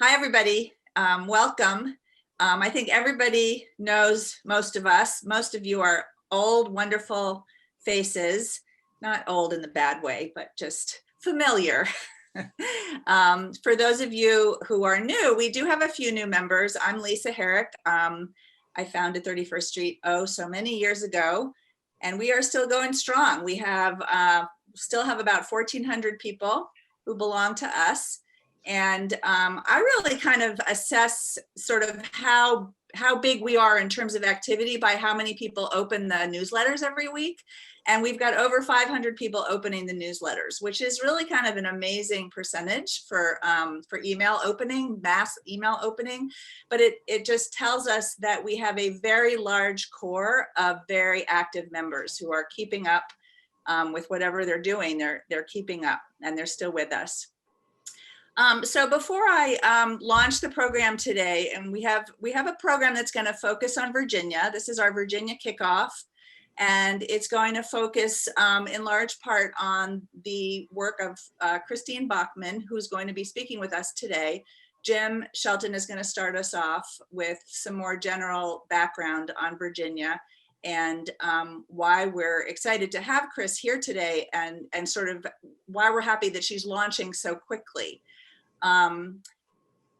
Hi, everybody. Welcome. I think everybody knows most of us. Most of you are old, wonderful faces, not old in the bad way, but just familiar. For those of you who are new, we do have a few new members. I'm Lisa Herrick. I founded 31st Street so many years ago, and we are still going strong. We have still have about 1,400 people who belong to us. And I really kind of assess sort of how big we are in terms of activity by how many people open the newsletters every week. And we've got over 500 people opening the newsletters, which is really kind of an amazing percentage for email opening, mass email opening. But it just tells us that we have a very large core of very active members who are keeping up with whatever they're doing. They're keeping up and they're still with us. So before I launch the program today, and we have a program that's going to focus on Virginia. This is our Virginia Kickoff, and it's going to focus in large part on the work of Christine Bachman, who's going to be speaking with us today. Jim Shelton is going to start us off with some more general background on Virginia and why we're excited to have Chris here today, and sort of why we're happy that she's launching so quickly.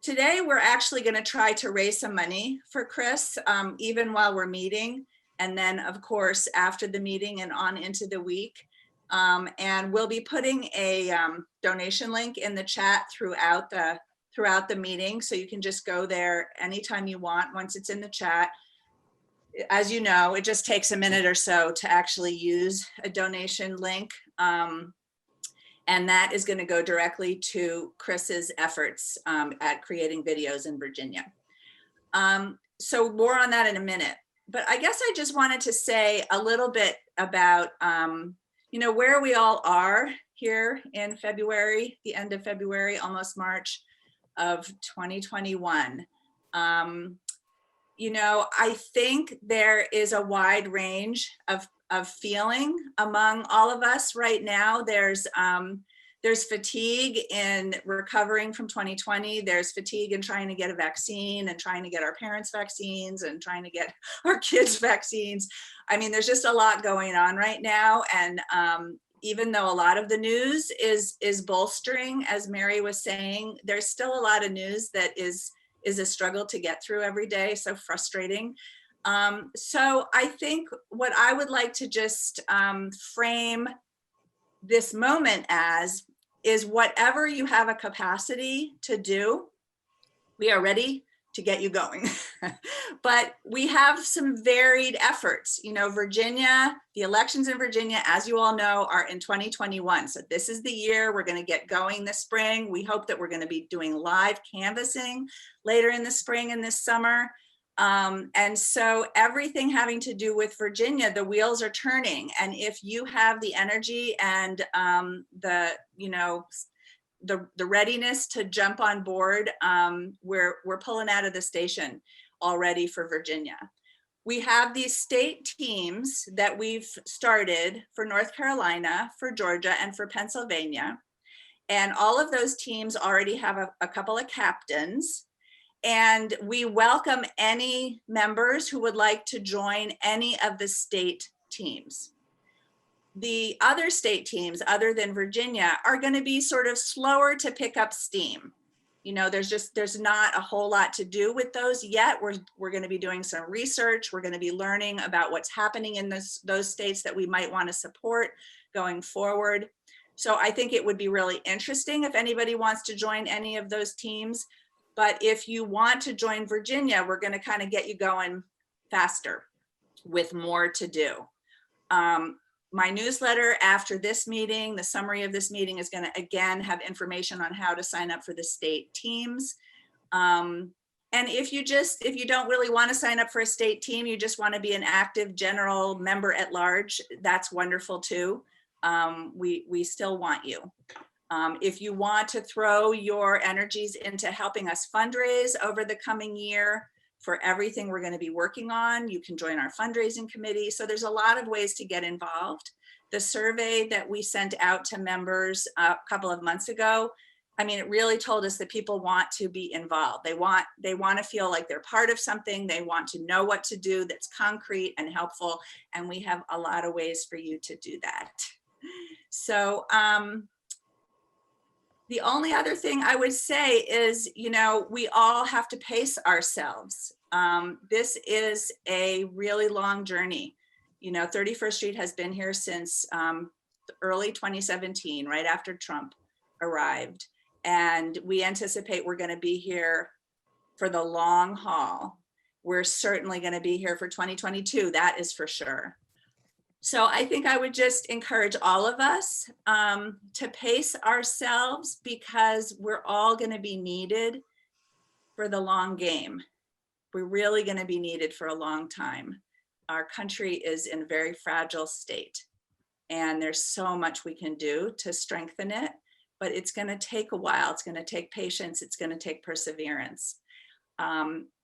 Today, we're actually going to try to raise some money for Chris, even while we're meeting. And then, of course, after the meeting and on into the week. And we'll be putting a donation link in the chat throughout the meeting. So you can just go there anytime you want once it's in the chat. As you know, it just takes a minute or so to actually use a donation link. And that is going to go directly to Chris's efforts at creating videos in Virginia. So more on that in a minute. But I guess I just wanted to say a little bit about, where we all are here in February, the end of February, almost March of 2021. I think there is a wide range of feeling among all of us right now. There's fatigue in recovering from 2020. There's fatigue in trying to get a vaccine and trying to get our parents vaccines and trying to get our kids vaccines. I mean, there's just a lot going on right now. And even though a lot of the news is bolstering, as Mary was saying, there's still a lot of news that is a struggle to get through every day. So frustrating. So I think what I would like to just frame this moment as is whatever you have a capacity to do, we are ready to get you going. But we have some varied efforts. Virginia, the elections in Virginia, as you all know, are in 2021. So this is the year we're going to get going this spring. We hope that we're going to be doing live canvassing later in the spring and this summer. And so everything having to do with Virginia, the wheels are turning. And if you have the energy and the readiness to jump on board, we're pulling out of the station already for Virginia. We have these state teams that we've started for North Carolina, for Georgia, and for Pennsylvania. And all of those teams already have a couple of captains. And we welcome any members who would like to join any of the state teams. The other state teams, other than Virginia, are going to be sort of slower to pick up steam. There's not a whole lot to do with those yet. We're going to be doing some research. We're going to be learning about what's happening in those states that we might want to support going forward. So I think it would be really interesting if anybody wants to join any of those teams. But if you want to join Virginia, we're going to kind of get you going faster with more to do. My newsletter after this meeting, the summary of this meeting, is going to again have information on how to sign up for the state teams. And if you don't really want to sign up for a state team, you just want to be an active general member at large, that's wonderful too. We still want you. If you want to throw your energies into helping us fundraise over the coming year for everything we're going to be working on, you can join our fundraising committee. So there's a lot of ways to get involved. The survey that we sent out to members a couple of months ago I mean, it really told us that people want to be involved. They want to feel like they're part of something. They want to know what to do that's concrete and helpful. And we have a lot of ways for you to do that. So the only other thing I would say is, you know, we all have to pace ourselves. This is a really long journey. You know, 31st Street has been here since early 2017, right after Trump arrived. And we anticipate we're going to be here for the long haul. We're certainly going to be here for 2022, that is for sure. So I think I would just encourage all of us to pace ourselves, because we're all going to be needed for the long game. We're really going to be needed for a long time. Our country is in a very fragile state, and there's so much we can do to strengthen it, but it's going to take a while. It's going to take patience. It's going to take perseverance.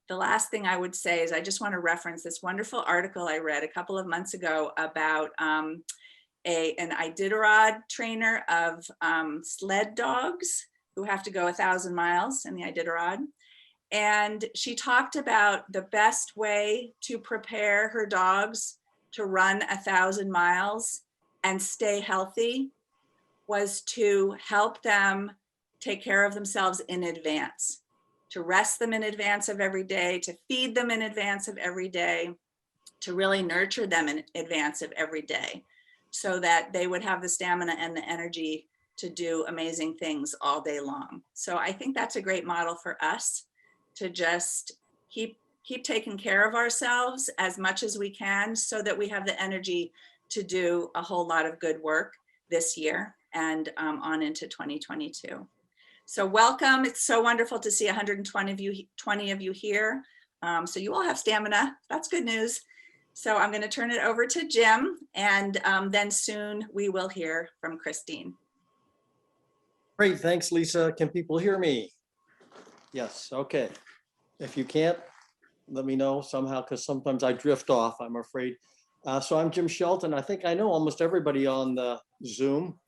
The last thing I would say is I just want to reference this wonderful article I read a couple of months ago about an Iditarod trainer of sled dogs who have to go 1,000 miles in the Iditarod. And she talked about the best way to prepare her dogs to run 1,000 miles and stay healthy was to help them take care of themselves in advance, to rest them in advance of every day, to feed them in advance of every day, to really nurture them in advance of every day, so that they would have the stamina and the energy to do amazing things all day long. So I think that's a great model for us, to just keep taking care of ourselves as much as we can, so that we have the energy to do a whole lot of good work this year and on into 2022. So welcome. It's so wonderful to see 120 of you here. So you all have stamina. That's good news. So I'm going to turn it over to Jim, and then soon we will hear from Christine. Great, thanks, Lisa. Can people hear me? Yes, okay. If you can't, let me know somehow, because sometimes I drift off, I'm afraid. So I'm Jim Shelton. I think I know almost everybody on the Zoom.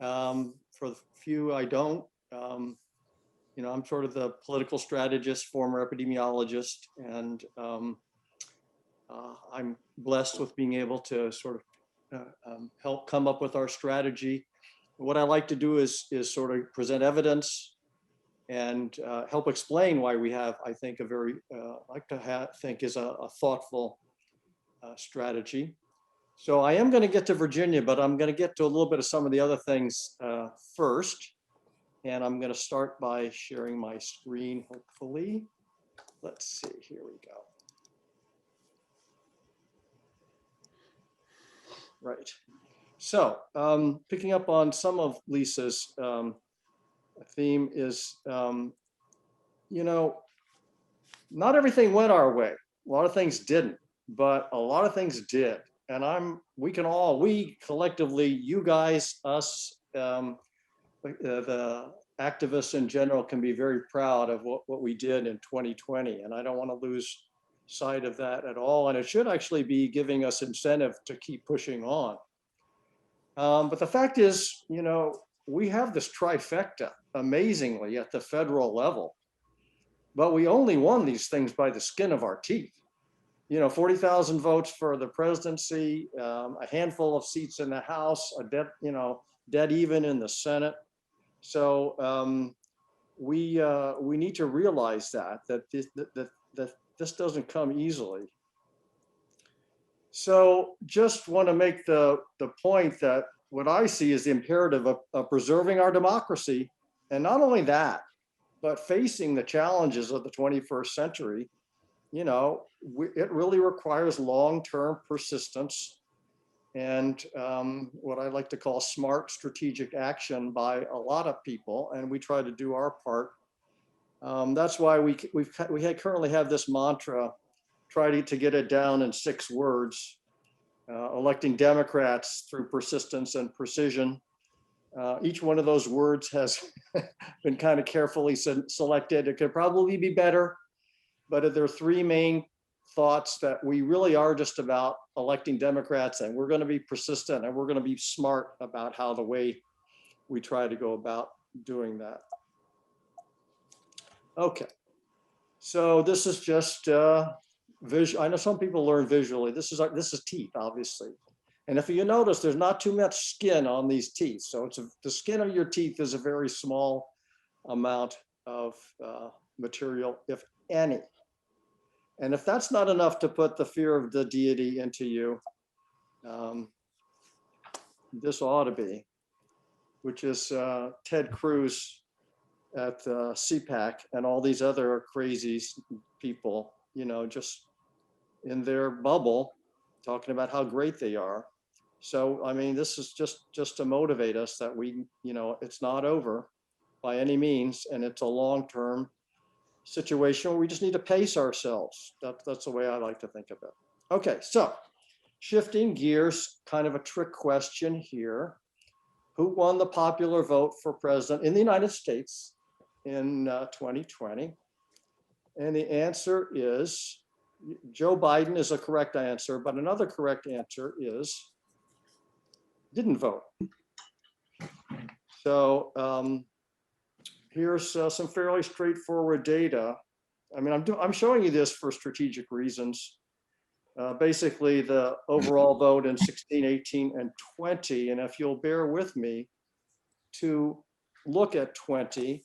For the few I don't, you know, I'm sort of the political strategist, former epidemiologist, and I'm blessed with being able to sort of help come up with our strategy. What I like to do is sort of present evidence and help explain why we have, I think, a very, think is a thoughtful strategy. So I am going to get to Virginia, but I'm going to get to a little bit of some of the other things first. And I'm going to start by sharing my screen, hopefully. Let's see, here we go. Right. So picking up on some of Lisa's theme is, you know, not everything went our way. A lot of things didn't, but a lot of things did. And we collectively, you guys, us, the activists in general can be very proud of what we did in 2020. And I don't want to lose sight of that at all. And it should actually be giving us incentive to keep pushing on. But the fact is, you know, we have this trifecta amazingly at the federal level, but we only won these things by the skin of our teeth. You know, 40,000 votes for the presidency, a handful of seats in the House, dead even in the Senate. So we need to realize that this doesn't come easily. So just want to make the point that what I see is the imperative of preserving our democracy, and not only that, but facing the challenges of the 21st century. You know, it really requires long-term persistence and what I like to call smart strategic action by a lot of people, and we try to do our part. That's why we currently have this mantra, try to get it down in 6 words, electing Democrats through persistence and precision. Each one of those words has been kind of carefully selected. It could probably be better. But there are 3 main thoughts that we really are just about electing Democrats, and we're going to be persistent, and we're going to be smart about the way we try to go about doing that. Okay. So this is just visual. I know some people learn visually. This is teeth, obviously. And if you notice, there's not too much skin on these teeth. So the skin of your teeth is a very small amount of material, if any. And if that's not enough to put the fear of the deity into you, this ought to be, which is Ted Cruz at CPAC and all these other crazy people, just in their bubble, talking about how great they are. So, I mean, this is just to motivate us that we, it's not over by any means, and it's a long-term situation where we just need to pace ourselves. That's the way I like to think of it. Okay, so shifting gears, kind of a trick question here. Who won the popular vote for president in the United States in 2020? And the answer is Joe Biden is a correct answer, but another correct answer is didn't vote. So here's some fairly straightforward data. I mean, I'm showing you this for strategic reasons. Basically, the overall vote in 16, 18, and 20. And if you'll bear with me to look at 20,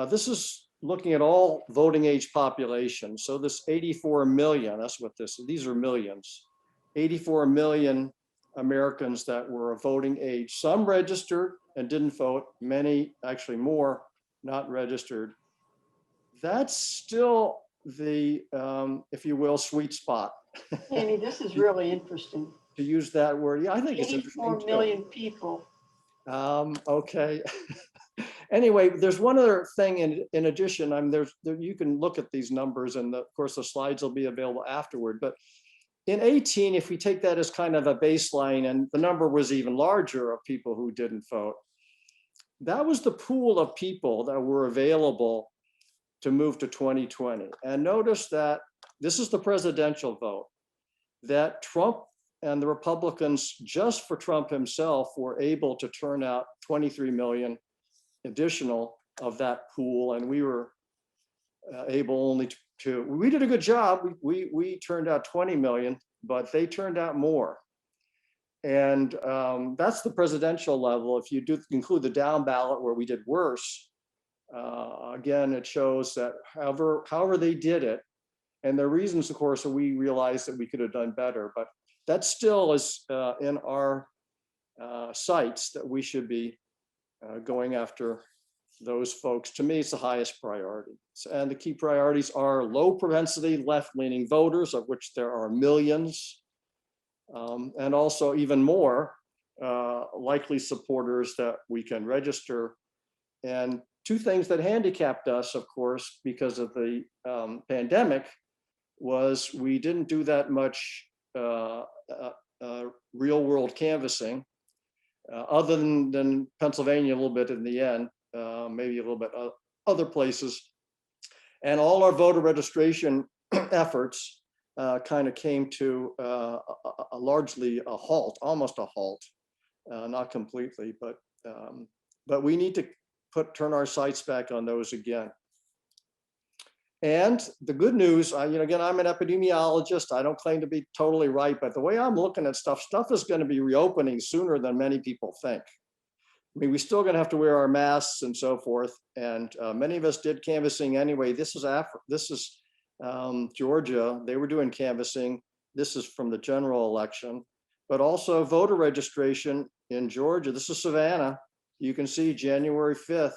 this is looking at all voting age population. So this 84 million, that's what these are millions. 84 million Americans that were of voting age. Some registered and didn't vote, many, actually more, not registered. That's still the, if you will, sweet spot. Andy, this is really interesting. To use that word. Yeah, I think it's interesting. 84 million people. Okay. Anyway, there's one other thing in addition. You can look at these numbers, and of course the slides will be available afterward. But in 18, if we take that as kind of a baseline, and the number was even larger of people who didn't vote, that was the pool of people that were available to move to 2020. And notice that this is the presidential vote, that Trump and the Republicans, just for Trump himself, were able to turn out 23 million additional of that pool. And we were able only we did a good job. We turned out 20 million, but they turned out more. And that's the presidential level. If you do include the down ballot where we did worse, again, it shows that however they did it, and the reasons, of course, we realized that we could have done better, but that still is in our sights that we should be going after those folks. To me, it's the highest priority. And the key priorities are low propensity left-leaning voters, of which there are millions, and also even more likely supporters that we can register. And two things that handicapped us, of course, because of the pandemic, was we didn't do that much real world canvassing, other than Pennsylvania a little bit in the end, maybe a little bit other places. And all our voter registration efforts kind of came to largely a halt, almost a halt, not completely, but we need to turn our sights back on those again. And the good news, again, I'm an epidemiologist. I don't claim to be totally right, but the way I'm looking at stuff is going to be reopening sooner than many people think. I mean, we're still going to have to wear our masks and so forth. And many of us did canvassing anyway. This is Georgia. They were doing canvassing. This is from the general election, but also voter registration in Georgia. This is Savannah. You can see January 5th.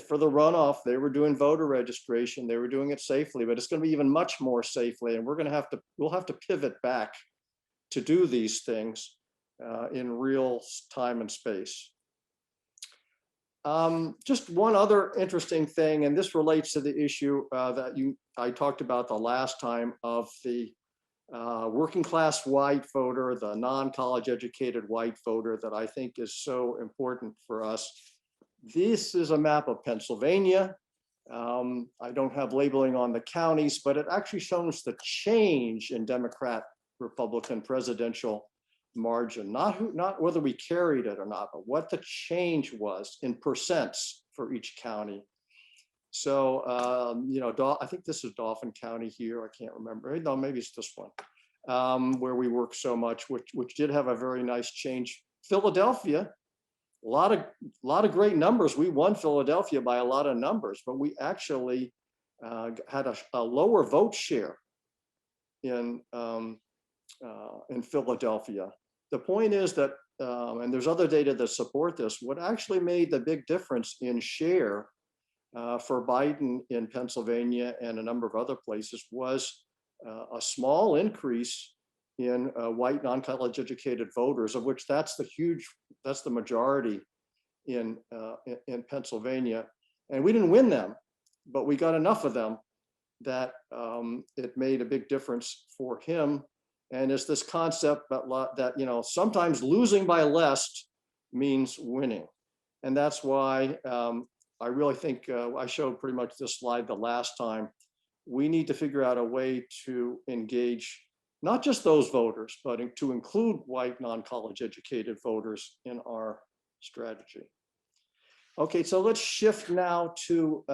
For the runoff, they were doing voter registration. They were doing it safely, but it's going to be even much more safely. And we'll have to pivot back to do these things in real time and space. Just one other interesting thing, and this relates to the issue that I talked about the last time of the working class white voter, the non-college educated white voter that I think is so important for us. This is a map of Pennsylvania. I don't have labeling on the counties, but it actually shows the change in Democrat Republican presidential margin, not whether we carried it or not, but what the change was in percents for each county. So, I think this is Dauphin County here. I can't remember. No, maybe it's this one, where we work so much, which did have a very nice change. Philadelphia, a lot of great numbers. We won Philadelphia by a lot of numbers, but we actually had a lower vote share in Philadelphia. The point is that, and there's other data that support this, what actually made the big difference in share for Biden in Pennsylvania and a number of other places was a small increase in white non-college educated voters, of which that's the majority in Pennsylvania. And we didn't win them, but we got enough of them that it made a big difference for him. And it's this concept that sometimes losing by less means winning. And that's why I really think I showed pretty much this slide the last time. We need to figure out a way to engage not just those voters, but to include white non-college educated voters in our strategy. Okay, so let's shift now to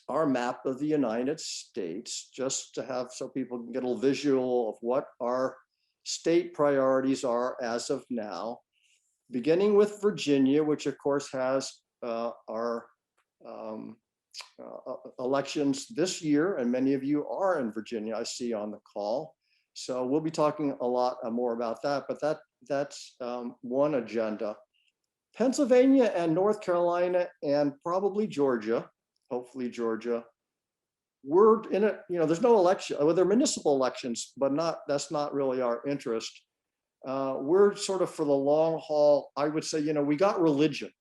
our map of the United States, just to have so people can get a little visual of what our state priorities are as of now, beginning with Virginia, which of course has our elections this year, and many of you are in Virginia, I see on the call. So we'll be talking a lot more about that, but that's one agenda. Pennsylvania and North Carolina and probably Georgia, hopefully Georgia, we're in it, there's no election, well, they're municipal elections, but that's not really our interest. We're sort of for the long haul. I would say, we got religion.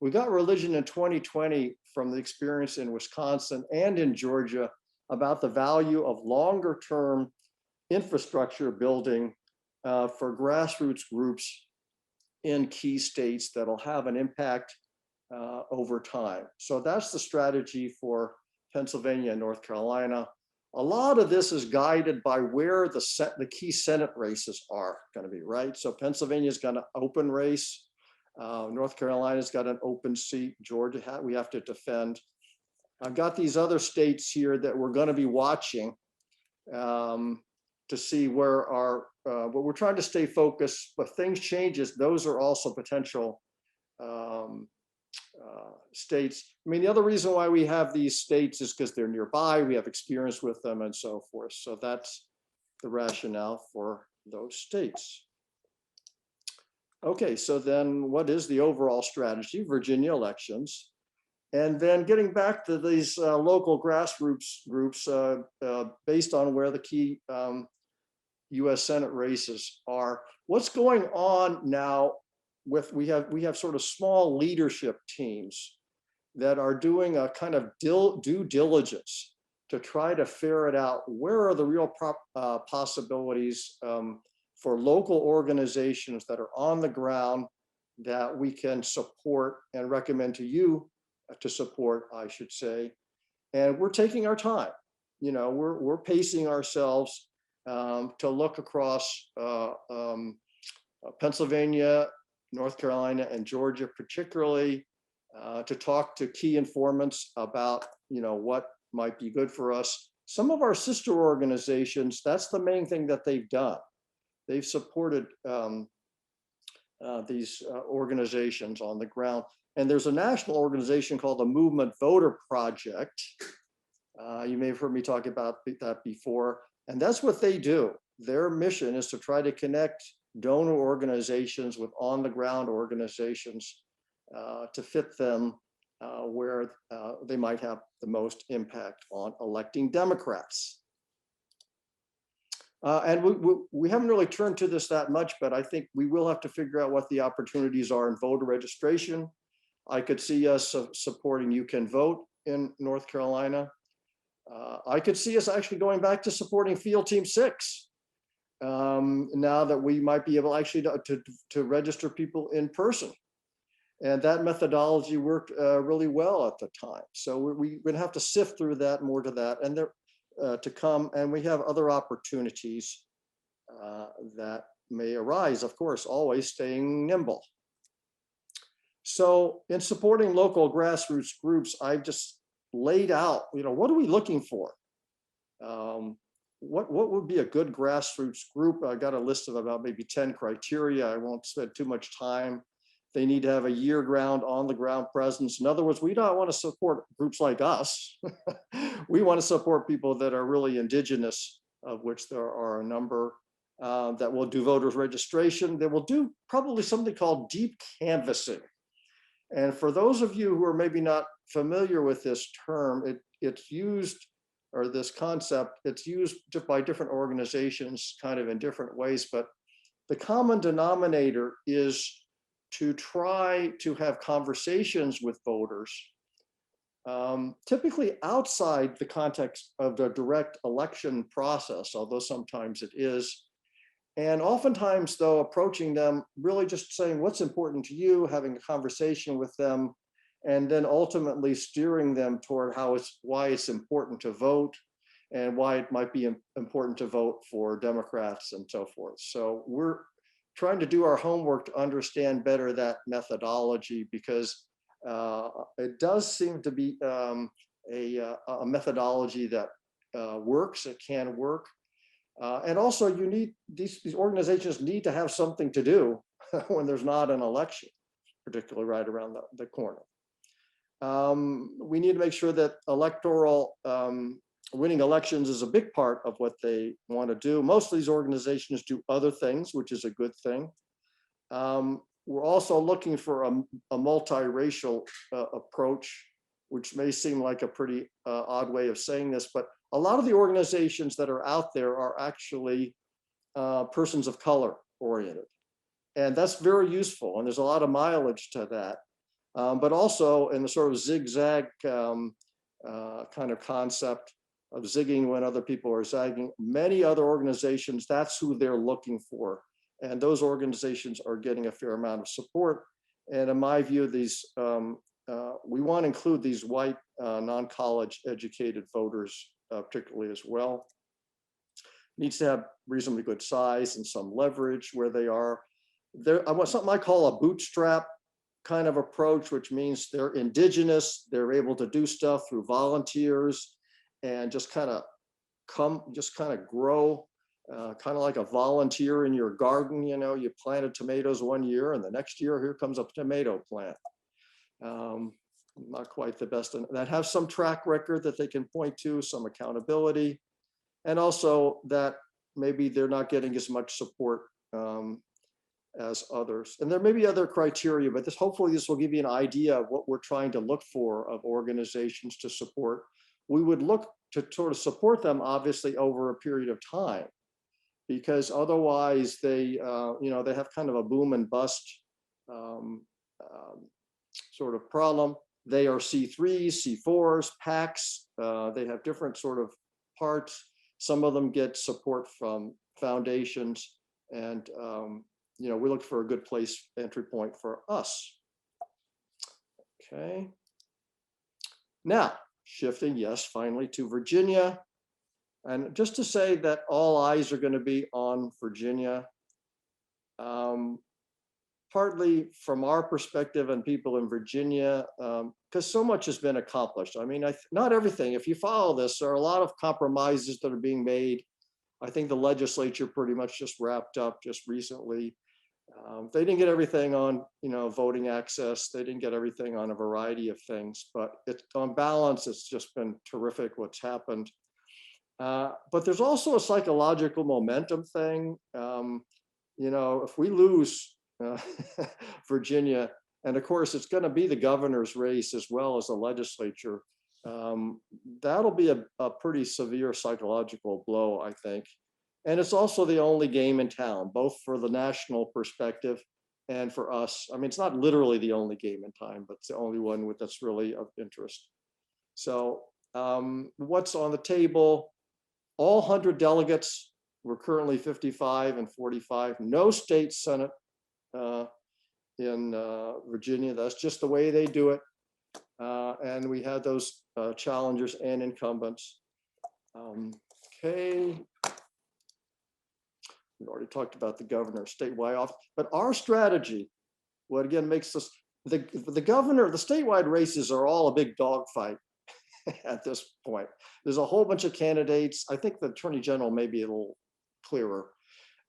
We got religion in 2020 from the experience in Wisconsin and in Georgia about the value of longer term infrastructure building for grassroots groups in key states that'll have an impact over time. So that's the strategy for Pennsylvania and North Carolina. A lot of this is guided by where the key Senate races are going to be, right? So Pennsylvania's got an open race. North Carolina's got an open seat. Georgia, we have to defend. I've got these other states here that we're going to be watching to see where but we're trying to stay focused, but things changes. Those are also potential states. I mean, the other reason why we have these states is because they're nearby, we have experience with them and so forth. So that's the rationale for those states. Okay, so then what is the overall strategy? Virginia elections. And then getting back to these local grassroots groups based on where the key US Senate races are. What's going on now with, we have sort of small leadership teams that are doing a kind of due diligence to try to ferret out where are the real possibilities for local organizations that are on the ground that we can support and recommend to you to support, I should say. And we're taking our time. We're pacing ourselves to look across Pennsylvania, North Carolina, and Georgia, particularly to talk to key informants about, what might be good for us. Some of our sister organizations, that's the main thing that they've done. They've supported these organizations on the ground. And there's a national organization called the Movement Voter Project. You may have heard me talk about that before. And that's what they do. Their mission is to try to connect donor organizations with on-the-ground organizations to fit them where they might have the most impact on electing Democrats. And we haven't really turned to this that much, but I think we will have to figure out what the opportunities are in voter registration. I could see us supporting You Can Vote in North Carolina. I could see us actually going back to supporting Field Team 6 now that we might be able actually to register people in person. And that methodology worked really well at the time. So we're going to have to sift through that, more to that, and there to come. And we have other opportunities that may arise, of course, always staying nimble. So in supporting local grassroots groups, I've just laid out, what are we looking for? What would be a good grassroots group? I got a list of about maybe 10 criteria. I won't spend too much time. They need to have a year-round, on-the-ground presence. In other words, we don't want to support groups like us. We want to support people that are really indigenous, of which there are a number, that will do voters registration. They will do probably something called deep canvassing. And for those of you who are maybe not familiar with this term, it's used, or this concept, it's used by different organizations kind of in different ways, but the common denominator is to try to have conversations with voters, typically outside the context of the direct election process, although sometimes it is. And oftentimes, though, approaching them, really just saying what's important to you, having a conversation with them, and then ultimately steering them toward why it's important to vote and why it might be important to vote for Democrats and so forth. So we're trying to do our homework to understand better that methodology, because it does seem to be a methodology that works. It can work. And also you need, these organizations need to have something to do when there's not an election, particularly right around the corner. We need to make sure that electoral, winning elections is a big part of what they want to do. Most of these organizations do other things, which is a good thing. We're also looking for a multiracial approach, which may seem like a pretty odd way of saying this, but a lot of the organizations that are out there are actually persons of color oriented. And that's very useful. And there's a lot of mileage to that. But also in the sort of zigzag kind of concept of zigging when other people are zagging, many other organizations, that's who they're looking for. And those organizations are getting a fair amount of support. And in my view, these we want to include these white non-college educated voters particularly as well. Needs to have reasonably good size and some leverage where they are. I want something I call a bootstrap kind of approach, which means they're indigenous, they're able to do stuff through volunteers and just kind of grow, kind of like a volunteer in your garden. You planted tomatoes one year and the next year here comes a tomato plant. Not quite the best, and that have some track record that they can point to, some accountability, and also that maybe they're not getting as much support as others. And there may be other criteria, but hopefully this will give you an idea of what we're trying to look for of organizations to support. We would look to sort of support them, obviously, over a period of time, because otherwise they have kind of a boom and bust sort of problem. They are C3s, C4s, PACs. They have different sort of parts. Some of them get support from foundations, and we look for a good entry point for us. Okay. Now, shifting, yes, finally to Virginia. And just to say that all eyes are going to be on Virginia. Partly from our perspective and people in Virginia, because so much has been accomplished. I mean, not everything. If you follow this, there are a lot of compromises that are being made. I think the legislature pretty much just wrapped up just recently. They didn't get everything on, voting access. They didn't get everything on a variety of things, but on balance, it's just been terrific what's happened. But there's also a psychological momentum thing. If we lose Virginia, and of course it's going to be the governor's race as well as the legislature, that'll be a pretty severe psychological blow, I think. And it's also the only game in town, both for the national perspective and for us. I mean, it's not literally the only game in time, but it's the only one that's really of interest. So what's on the table? All 100 delegates. We're currently 55 and 45. No state senate in Virginia. That's just the way they do it. And we had those challengers and incumbents. Okay. We already talked about the governor, statewide office, but our strategy, what again makes us, the governor, the statewide races are all a big dogfight. at this point. There's a whole bunch of candidates. I think the Attorney General may be a little clearer,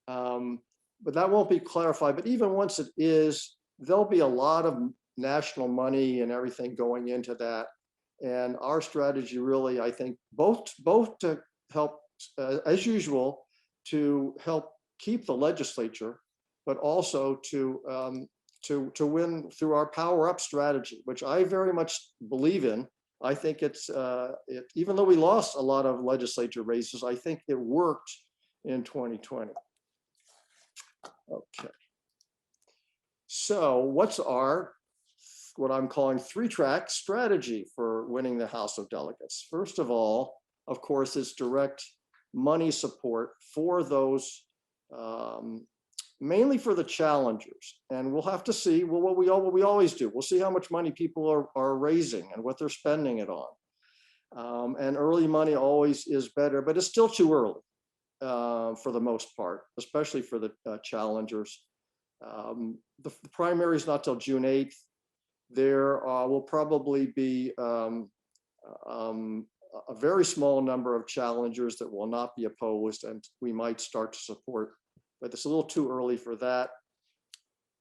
but that won't be clarified. But even once it is, there'll be a lot of national money and everything going into that. And our strategy really, I think, both to help, as usual, to help keep the legislature, but also to win through our power up strategy, which I very much believe in. I think it's, even though we lost a lot of legislature races, I think it worked in 2020. Okay. So what's what I'm calling 3-track strategy for winning the House of Delegates? First of all, of course, is direct money support for those, mainly for the challengers. And we'll have to see, well, what we always do. We'll see how much money people are raising and what they're spending it on. And early money always is better, but it's still too early for the most part, especially for the challengers. The primary is not till June 8th. There will probably be a very small number of challengers that will not be opposed, and we might start to support, but it's a little too early for that.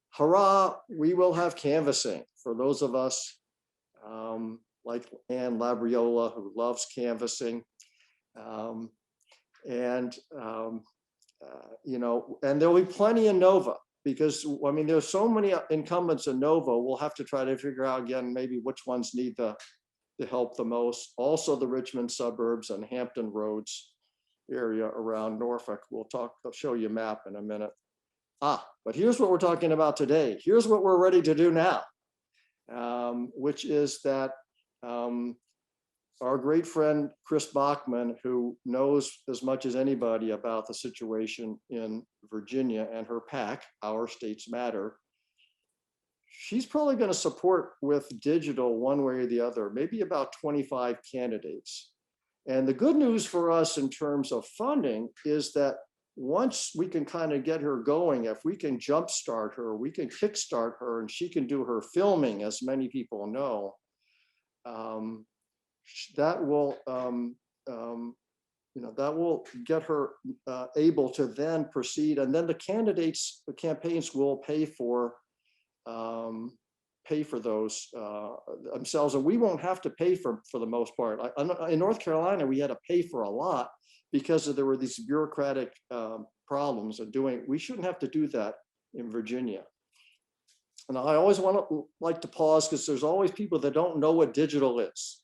Hurrah, we will have canvassing for those of us like Ann Labriola, who loves canvassing. You know, and there'll be plenty in Nova, because I mean, there's so many incumbents in Nova. We'll have to try to figure out again, maybe which ones need the help the most. Also the Richmond suburbs and Hampton Roads area around Norfolk. I'll show you a map in a minute. But here's what we're talking about today. Here's what we're ready to do now, which is that our great friend, Chris Bachman, who knows as much as anybody about the situation in Virginia and her PAC, Our States Matter, she's probably going to support with digital one way or the other, maybe about 25 candidates. And the good news for us in terms of funding is that once we can kind of get her going, if we can jumpstart her, we can kickstart her, and she can do her filming, as many people know, that will, that will get her able to then proceed, and then the campaigns will pay for those themselves, and we won't have to pay for the most part. In North Carolina, we had to pay for a lot because there were these bureaucratic problems of doing. We shouldn't have to do that in Virginia. And I always like to pause, because there's always people that don't know what digital is.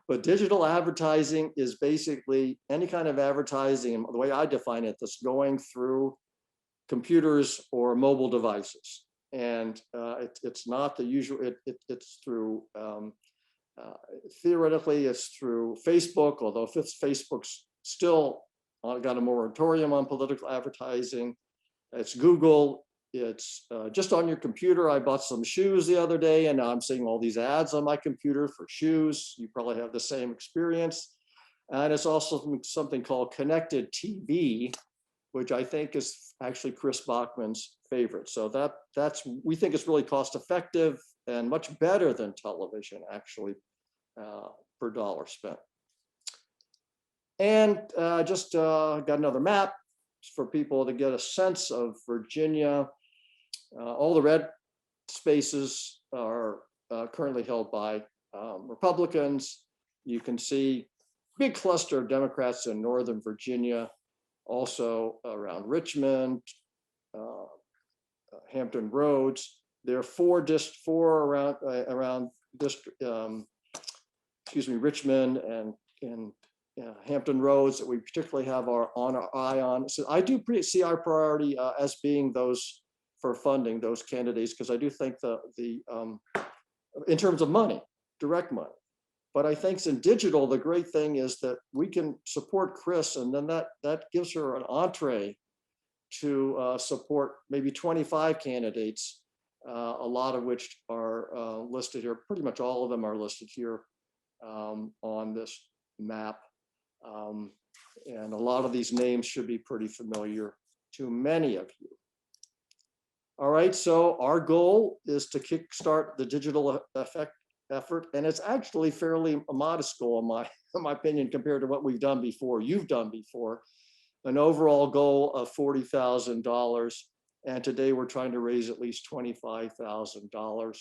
But digital advertising is basically any kind of advertising, and the way I define it, that's going through computers or mobile devices. And it's not the usual, it's through, theoretically, it's through Facebook, although Facebook's still got a moratorium on political advertising. It's Google. It's just on your computer. I bought some shoes the other day, and now I'm seeing all these ads on my computer for shoes. You probably have the same experience. And it's also something called connected TV, which I think is actually Chris Bachman's favorite. So we think it's really cost effective and much better than television, actually, per dollar spent. And just got another map for people to get a sense of Virginia. All the red spaces are currently held by Republicans. You can see big cluster of Democrats in Northern Virginia, also around Richmond, Hampton Roads. There are four around Richmond and Hampton Roads that we particularly have our eye on. So I do see our priority as being those for funding those candidates, because I do think in terms of money, direct money. But I think in digital, the great thing is that we can support Chris, and then that gives her an entree to support maybe 25 candidates, a lot of which are listed here. Pretty much all of them are listed here on this map. And a lot of these names should be pretty familiar to many of you. All right, so our goal is to kickstart the digital effort, and it's actually fairly a modest goal in my opinion compared to what we've done before, you've done before. An overall goal of $40,000, and today we're trying to raise at least $25,000.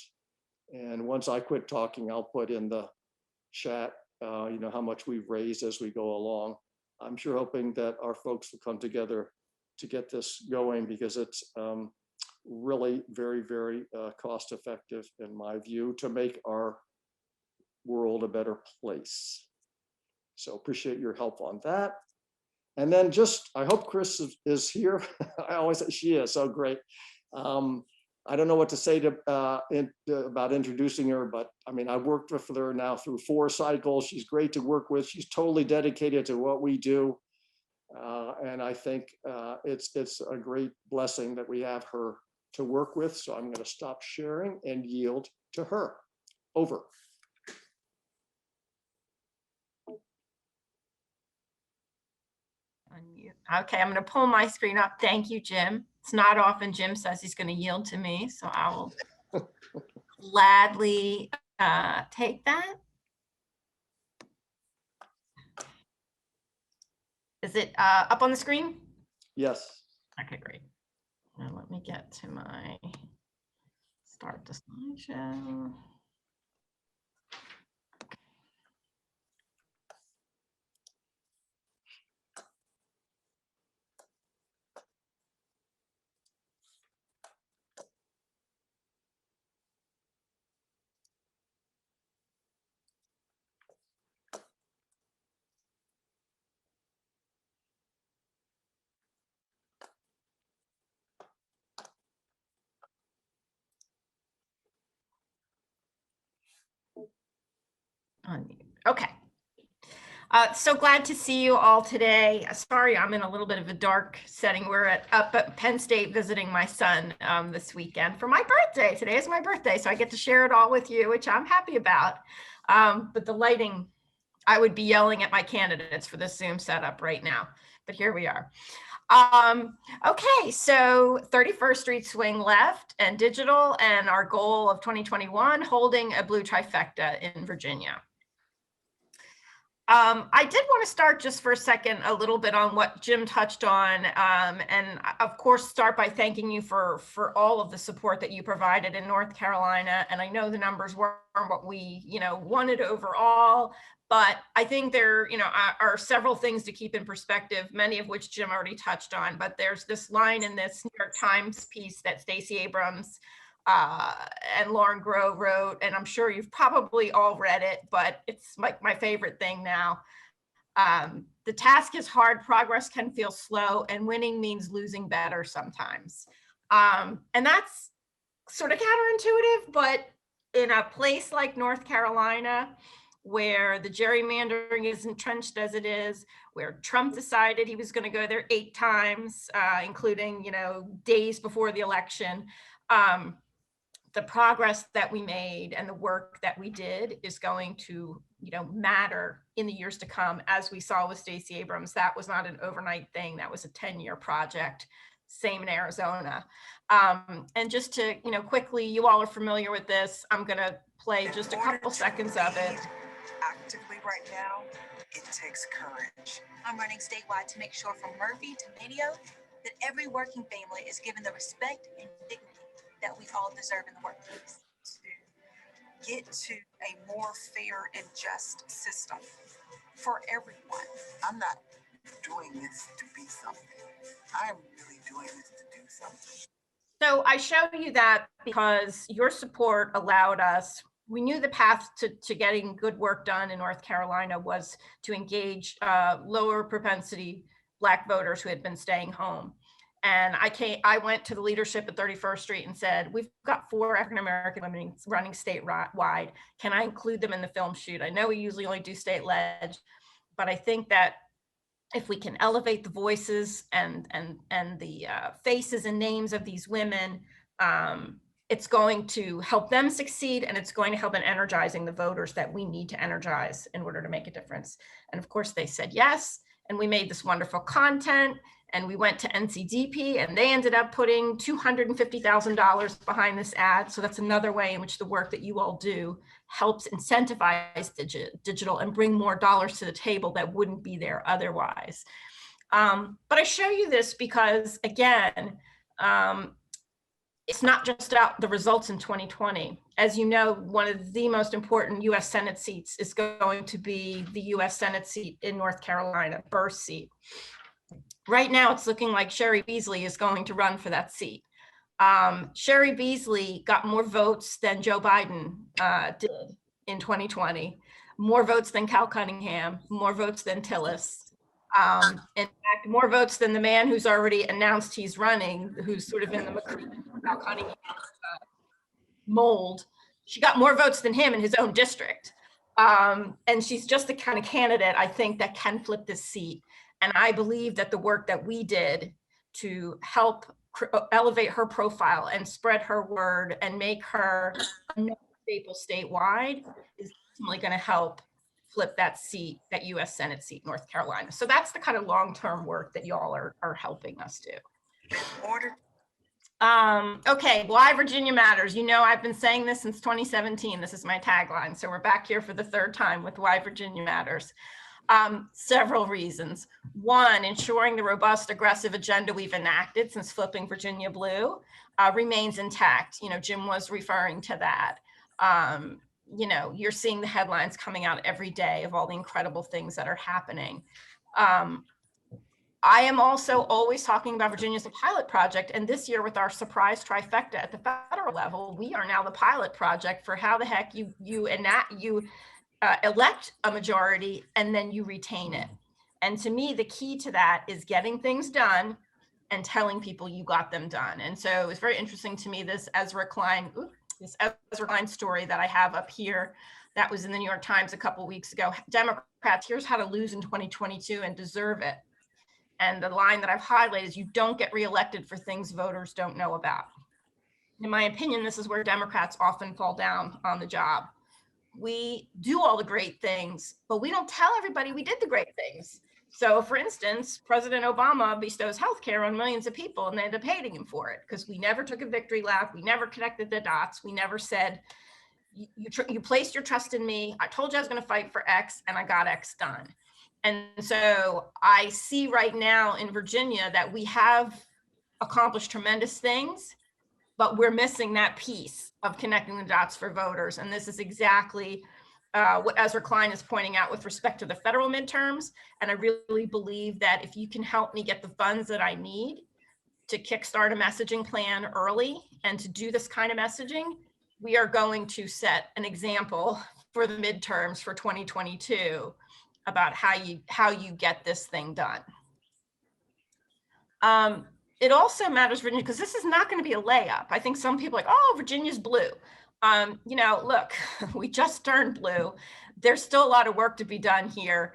And once I quit talking, I'll put in the chat, how much we've raised as we go along. I'm sure hoping that our folks will come together to get this going, because it's really very, very cost effective in my view to make our world a better place. So appreciate your help on that. And then I hope Chris is here. I always say she is, so great. I don't know what to say about introducing her, but I mean, I've worked with her now through 4 cycles. She's great to work with. She's totally dedicated to what we do. And I think it's a great blessing that we have her to work with. So I'm going to stop sharing and yield to her. Over. Okay, I'm going to pull my screen up. Thank you, Jim. It's not often Jim says he's going to yield to me, so I will gladly take that. Is it up on the screen? Yes. Okay, great. Now let me get to my start the slideshow. Okay. So glad to see you all today. Sorry, I'm in a little bit of a dark setting. We're up at Penn State visiting my son this weekend for my birthday. Today is my birthday, so I get to share it all with you, which I'm happy about. But the lighting, I would be yelling at my candidates for this Zoom setup right now, but here we are. Okay, so 31st Street swing left and digital, and our goal of 2021, holding a blue trifecta in Virginia. I did want to start just for a second a little bit on what Jim touched on, and of course start by thanking you for all of the support that you provided in North Carolina. And I know the numbers weren't what we wanted overall, but I think there are several things to keep in perspective, many of which Jim already touched on. But there's this line in this New York Times piece that Stacey Abrams and Lauren Grove wrote, and I'm sure you've probably all read it, but it's like my favorite thing now. The task is hard, progress can feel slow, and winning means losing better sometimes. And that's sort of counterintuitive, but in a place like North Carolina, where the gerrymandering is entrenched as it is, where Trump decided he was going to go there 8 times, including, days before the election, the progress that we made and the work that we did is going to, matter in the years to come. As we saw with Stacey Abrams, that was not an overnight thing. That was a 10-year project. Same in Arizona. And just to, quickly, you all are familiar with this. I'm going to play just a couple seconds of it. Actively right now, it takes courage. I'm running statewide to make sure from Murphy to Medio that every working family is given the respect and dignity that we all deserve in the workplace. To get to a more fair and just system for everyone. I'm not doing this to be something. I'm really doing this to do something. So I show you that because your support allowed us, we knew the path to getting good work done in North Carolina was to engage lower propensity Black voters who had been staying home. And I went to the leadership at 31st Street and said, we've got 4 African-American women running statewide. Can I include them in the film shoot? I know we usually only do state ledge, but I think that if we can elevate the voices and the faces and names of these women, it's going to help them succeed, and it's going to help in energizing the voters that we need to energize in order to make a difference. And of course they said yes, and we made this wonderful content. And we went to NCDP and they ended up putting $250,000 behind this ad. So that's another way in which the work that you all do helps incentivize digital and bring more dollars to the table that wouldn't be there otherwise. But I show you this because, again, it's not just about the results in 2020. As you know, one of the most important US Senate seats is going to be the US Senate seat in North Carolina, Burr's seat. Right now, it's looking like Cheri Beasley is going to run for that seat. Cheri Beasley got more votes than Joe Biden did in 2020, more votes than Cal Cunningham, more votes than Tillis. In fact, more votes than the man who's already announced he's running, who's sort of in the Cal Cunningham mold. She got more votes than him in his own district. And she's just the kind of candidate, I think, that can flip this seat. And I believe that the work that we did to help elevate her profile and spread her word and make her a staple statewide is ultimately going to help flip that seat, that US Senate seat, North Carolina. So that's the kind of long-term work that y'all are helping us do. Okay, why Virginia matters. You know, I've been saying this since 2017. This is my tagline. So we're back here for the third time with why Virginia matters. Several reasons. One, ensuring the robust, aggressive agenda we've enacted since flipping Virginia blue remains intact. You know, Jim was referring to that. You know, you're seeing the headlines coming out every day of all the incredible things that are happening. I am also always talking about Virginia as a pilot project. And this year with our surprise trifecta at the federal level, we are now the pilot project for how the heck you elect a majority and then you retain it. And to me, the key to that is getting things done and telling people you got them done. And so it was very interesting to me, this Ezra Klein story that I have up here that was in the New York Times a couple of weeks ago. Democrats, here's how to lose in 2022 and deserve it. And the line that I've highlighted is, you don't get reelected for things voters don't know about. In my opinion, this is where Democrats often fall down on the job. We do all the great things, but we don't tell everybody we did the great things. So for instance, President Obama bestows healthcare on millions of people and they end up hating him for it because we never took a victory lap. We never connected the dots. We never said, you placed your trust in me. I told you I was going to fight for X and I got X done. And so I see right now in Virginia that we have accomplished tremendous things, but we're missing that piece of connecting the dots for voters. And this is exactly what Ezra Klein is pointing out with respect to the federal midterms. And I really believe that if you can help me get the funds that I need to kickstart a messaging plan early and to do this kind of messaging, we are going to set an example for the midterms for 2022 about how you get this thing done. It also matters, Virginia, because this is not going to be a layup. I think some people are like, oh, Virginia's blue. You know, look, we just turned blue. There's still a lot of work to be done here.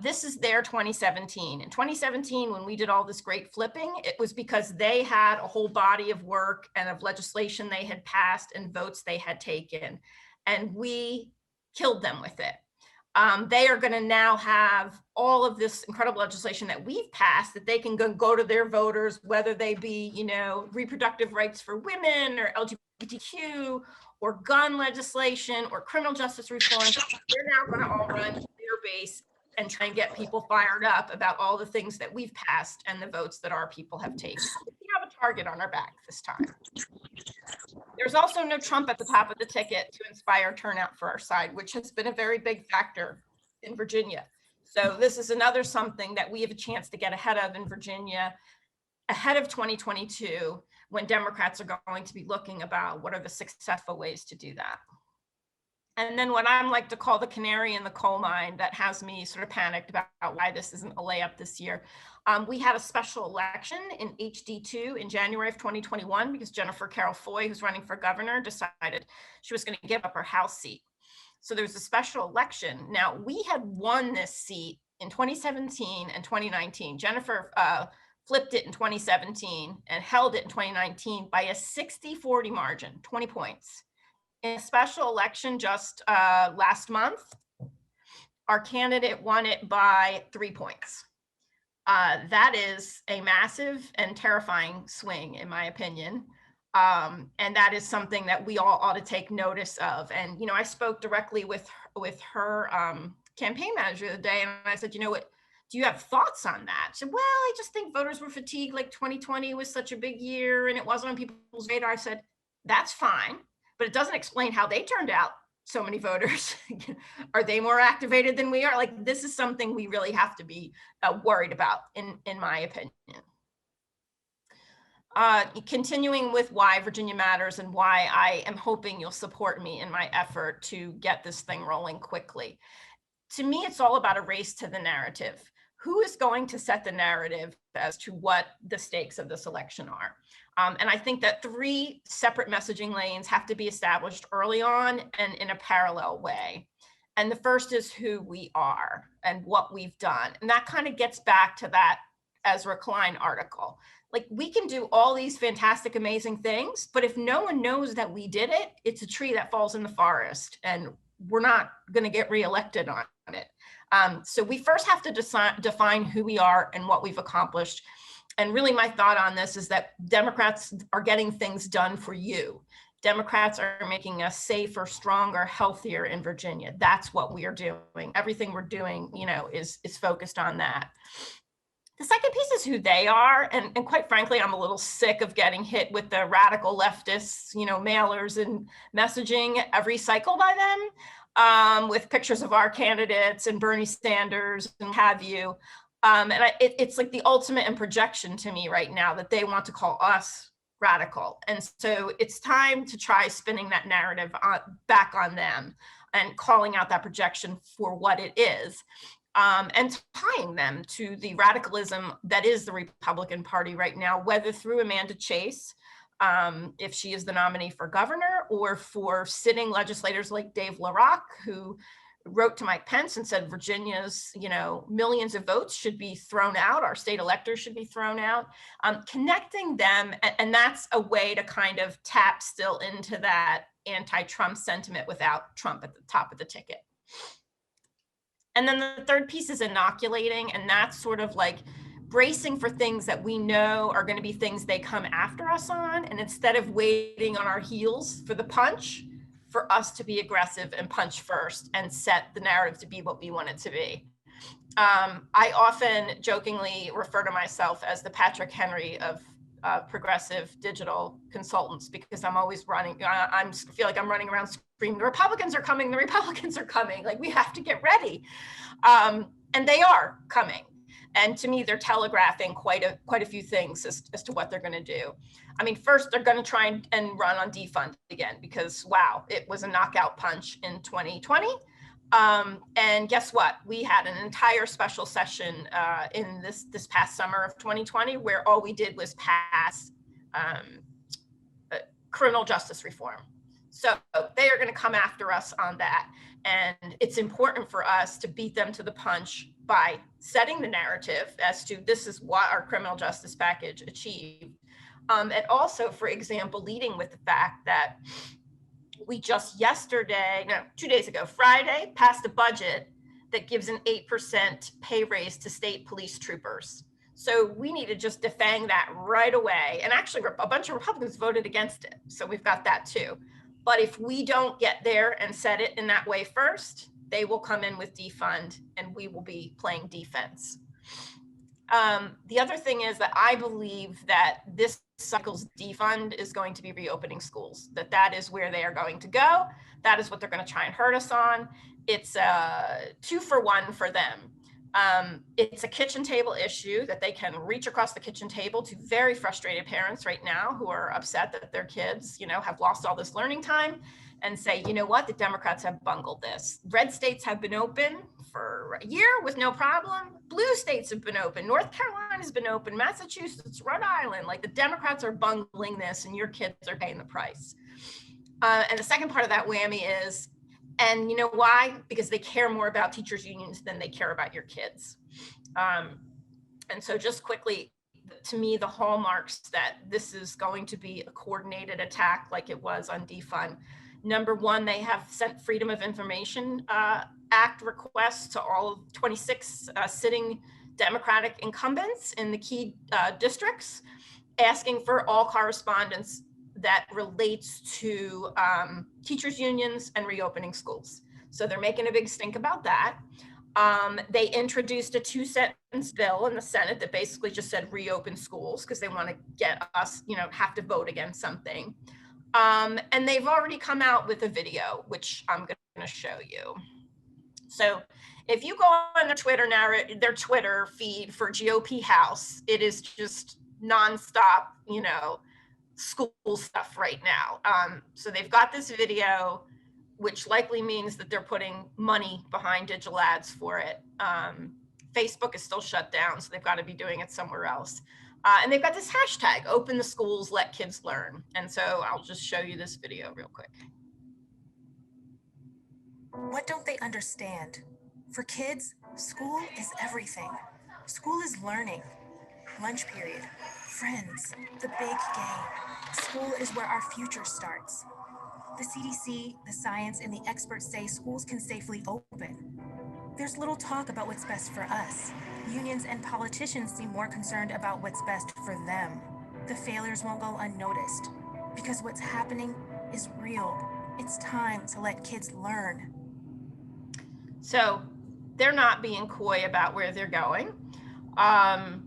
This is their 2017. In 2017, when we did all this great flipping, it was because they had a whole body of work and of legislation they had passed and votes they had taken, and we killed them with it. They are going to now have all of this incredible legislation that we've passed that they can go to their voters, whether they be, you know, reproductive rights for women or LGBTQ or gun legislation or criminal justice reform. They're now going to all run to their base and try and get people fired up about all the things that we've passed and the votes that our people have taken. We have a target on our back this time. There's also no Trump at the top of the ticket to inspire turnout for our side, which has been a very big factor in Virginia. So this is another something that we have a chance to get ahead of in Virginia, ahead of 2022, when Democrats are going to be looking about what are the successful ways to do that. And then what I'm like to call the canary in the coal mine that has me sort of panicked about why this isn't a layup this year. We had a special election in HD2 in January of 2021 because Jennifer Carroll Foy, who's running for governor, decided she was going to give up her House seat. So there was a special election. Now, we had won this seat in 2017 and 2019. Jennifer flipped it in 2017 and held it in 2019 by a 60-40 margin, 20 points. In a special election just last month, our candidate won it by 3 points. That is a massive and terrifying swing, in my opinion. And that is something that we all ought to take notice of. And, you know, I spoke directly with her campaign manager the other day, and I said, you know what, do you have thoughts on that? She said, well, I just think voters were fatigued. Like 2020 was such a big year and it wasn't on people's radar. I said, that's fine, but it doesn't explain how they turned out so many voters. Are they more activated than we are? Like, this is something we really have to be worried about, in my opinion. Continuing with why Virginia matters and why I am hoping you'll support me in my effort to get this thing rolling quickly. To me, it's all about a race to the narrative. Who is going to set the narrative as to what the stakes of this election are? And I think that 3 separate messaging lanes have to be established early on and in a parallel way. And the first is who we are and what we've done. And that kind of gets back to that Ezra Klein article. Like, we can do all these fantastic, amazing things, but if no one knows that we did it, it's a tree that falls in the forest, and we're not going to get reelected on it. So we first have to define who we are and what we've accomplished. And really, my thought on this is that Democrats are getting things done for you. Democrats are making us safer, stronger, healthier in Virginia. That's what we are doing. Everything we're doing, you know, is focused on that. The second piece is who they are. And quite frankly, I'm a little sick of getting hit with the radical leftists, you know, mailers and messaging every cycle by them, with pictures of our candidates and Bernie Sanders and have you. It's like the ultimate in projection to me right now that they want to call us radical. And so it's time to try spinning that narrative back on them and calling out that projection for what it is. And tying them to the radicalism that is the Republican Party right now, whether through Amanda Chase, if she is the nominee for governor, or for sitting legislators like Dave LaRock, who wrote to Mike Pence and said Virginia's, you know, millions of votes should be thrown out, our state electors should be thrown out, connecting them. And that's a way to kind of tap still into that anti-Trump sentiment without Trump at the top of the ticket. And then the third piece is inoculating, and that's sort of like bracing for things that we know are going to be things they come after us on. And instead of waiting on our heels for the punch, for us to be aggressive and punch first and set the narrative to be what we want it to be. I often jokingly refer to myself as the Patrick Henry of progressive digital consultants, because I'm always running, I feel like I'm running around screaming, the Republicans are coming, the Republicans are coming, like we have to get ready. And they are coming. And to me, they're telegraphing quite a few things as to what they're going to do. I mean, first, they're going to try and run on defund again, because, wow, it was a knockout punch in 2020. And guess what? We had an entire special session in this past summer of 2020, where all we did was pass criminal justice reform. So they are going to come after us on that. And it's important for us to beat them to the punch by setting the narrative as to this is what our criminal justice package achieved. And also, for example, leading with the fact that we just 2 days ago, Friday, passed a budget that gives an 8% pay raise to state police troopers. So we need to just defang that right away. And actually, a bunch of Republicans voted against it. So we've got that too. But if we don't get there and set it in that way first, they will come in with defund and we will be playing defense. The other thing is that I believe that this cycle's defund is going to be reopening schools, that is where they are going to go. That is what they're going to try and hurt us on. It's a 2-for-1 for them. It's a kitchen table issue that they can reach across the kitchen table to very frustrated parents right now who are upset that their kids, have lost all this learning time, and say, you know what, the Democrats have bungled this. Red states have been open for a year with no problem. Blue states have been open. North Carolina has been open. Massachusetts, Rhode Island, like the Democrats are bungling this and your kids are paying the price. And the second part of that whammy is, and you know why? Because they care more about teachers' unions than they care about your kids. And so just quickly, to me, the hallmarks that this is going to be a coordinated attack like it was on defund. Number one, they have sent Freedom of Information Act requests to all 26 sitting Democratic incumbents in the key districts, asking for all correspondence that relates to teachers unions and reopening schools. So they're making a big stink about that. They introduced a 2-sentence bill in the Senate that basically just said reopen schools because they want to get us, have to vote against something. And they've already come out with a video, which I'm going to show you. So if you go on their Twitter feed for GOP House, it is just nonstop, school stuff right now. So they've got this video, which likely means that they're putting money behind digital ads for it. Facebook is still shut down, so they've got to be doing it somewhere else. And they've got this hashtag, open the schools, let kids learn. And so I'll just show you this video real quick. What don't they understand? For kids, school is everything. School is learning, lunch period, friends, the big game. School is where our future starts. The CDC, the science, and the experts say schools can safely open. There's little talk about what's best for us. Unions and politicians seem more concerned about what's best for them. The failures won't go unnoticed because what's happening is real. It's time to let kids learn. So they're not being coy about where they're going. And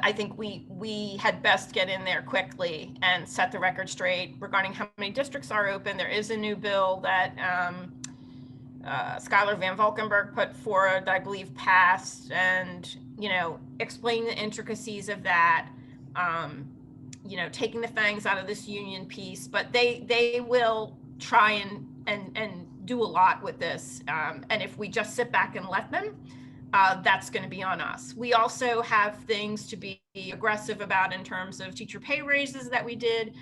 I think we had best get in there quickly and set the record straight regarding how many districts are open. There is a new bill that Schuyler Van Valkenburg put forward that I believe passed, and, explain the intricacies of that, taking the fangs out of this union piece, but they will try and do a lot with this. And if we just sit back and let them, that's going to be on us. We also have things to be aggressive about in terms of teacher pay raises that we did,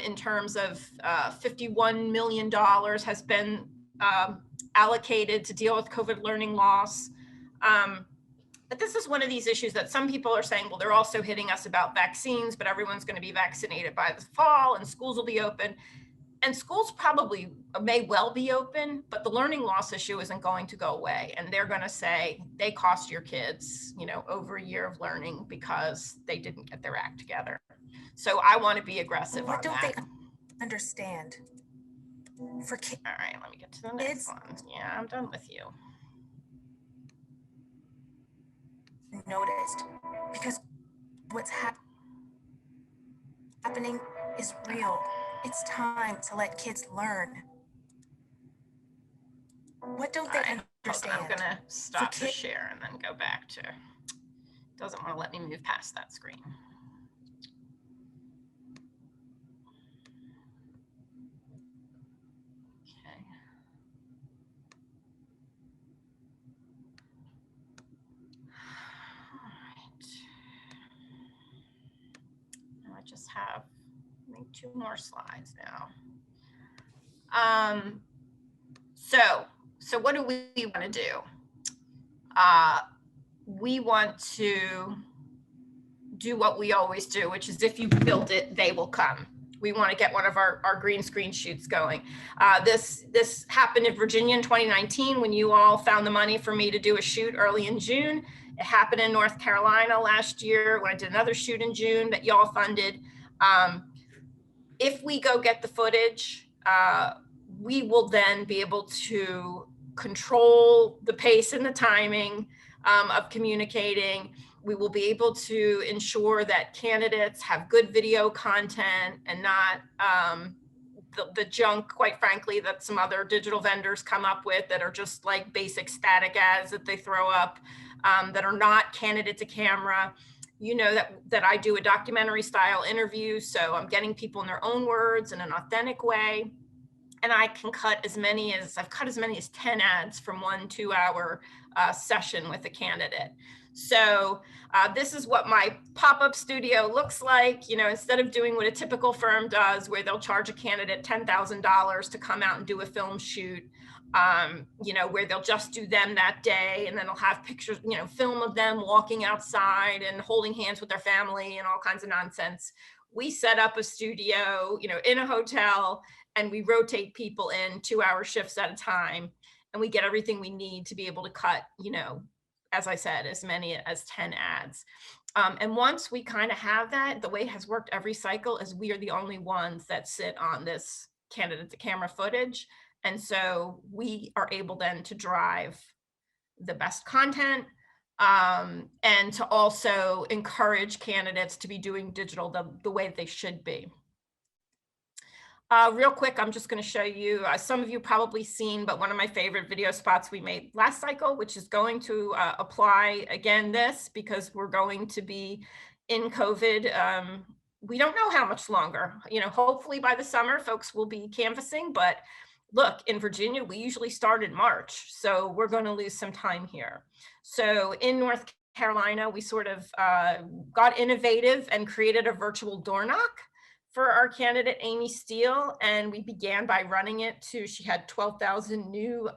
in terms of $51 million has been allocated to deal with COVID learning loss. But this is one of these issues that some people are saying, well, they're also hitting us about vaccines, but everyone's going to be vaccinated by the fall and schools will be open. And schools probably may well be open, but the learning loss issue isn't going to go away. And they're going to say they cost your kids, over a year of learning because they didn't get their act together. So I want to be aggressive on that. What don't they understand? For kids. All right, let me get to the next one. Yeah, I'm done with you. Noticed because what's happening is real. It's time to let kids learn. What don't they understand? I'm gonna stop the share and then go back to, doesn't want to let me move past that screen. Okay. All right. I just have, I think, 2 more slides now. So what do we want to do? We want to do what we always do, which is if you build it, they will come. We want to get one of our green screen shoots going. This happened in Virginia in 2019 when you all found the money for me to do a shoot early in June. It happened in North Carolina last year when I did another shoot in June that y'all funded. If we go get the footage, we will then be able to control the pace and the timing of communicating. We will be able to ensure that candidates have good video content and not the junk, quite frankly, that some other digital vendors come up with that are just like basic static ads that they throw up, that are not candidate to camera. You know that I do a documentary style interview, so I'm getting people in their own words in an authentic way. And I can cut I've cut as many as 10 ads from 1 2-hour session with a candidate. So this is what my pop-up studio looks like. Instead of doing what a typical firm does, where they'll charge a candidate $10,000 to come out and do a film shoot, where they'll just do them that day, and then they'll have pictures, film of them walking outside and holding hands with their family and all kinds of nonsense. We set up a studio, in a hotel, and we rotate people in 2-hour shifts at a time, and we get everything we need to be able to cut, as I said, as many as 10 ads. And once we kind of have that, the way it has worked every cycle is we are the only ones that sit on this candidate to camera footage. And so we are able then to drive the best content, and to also encourage candidates to be doing digital the way they should be. Real quick, I'm just going to show you, some of you probably seen, but one of my favorite video spots we made last cycle, which is going to apply again this, because we're going to be in COVID. We don't know how much longer, hopefully by the summer folks will be canvassing, but look, in Virginia, we usually start in March, so we're going to lose some time here. So in North Carolina, we sort of got innovative and created a virtual door knock for our candidate, Amy Steele, and we began by running it to, she had 12,000 new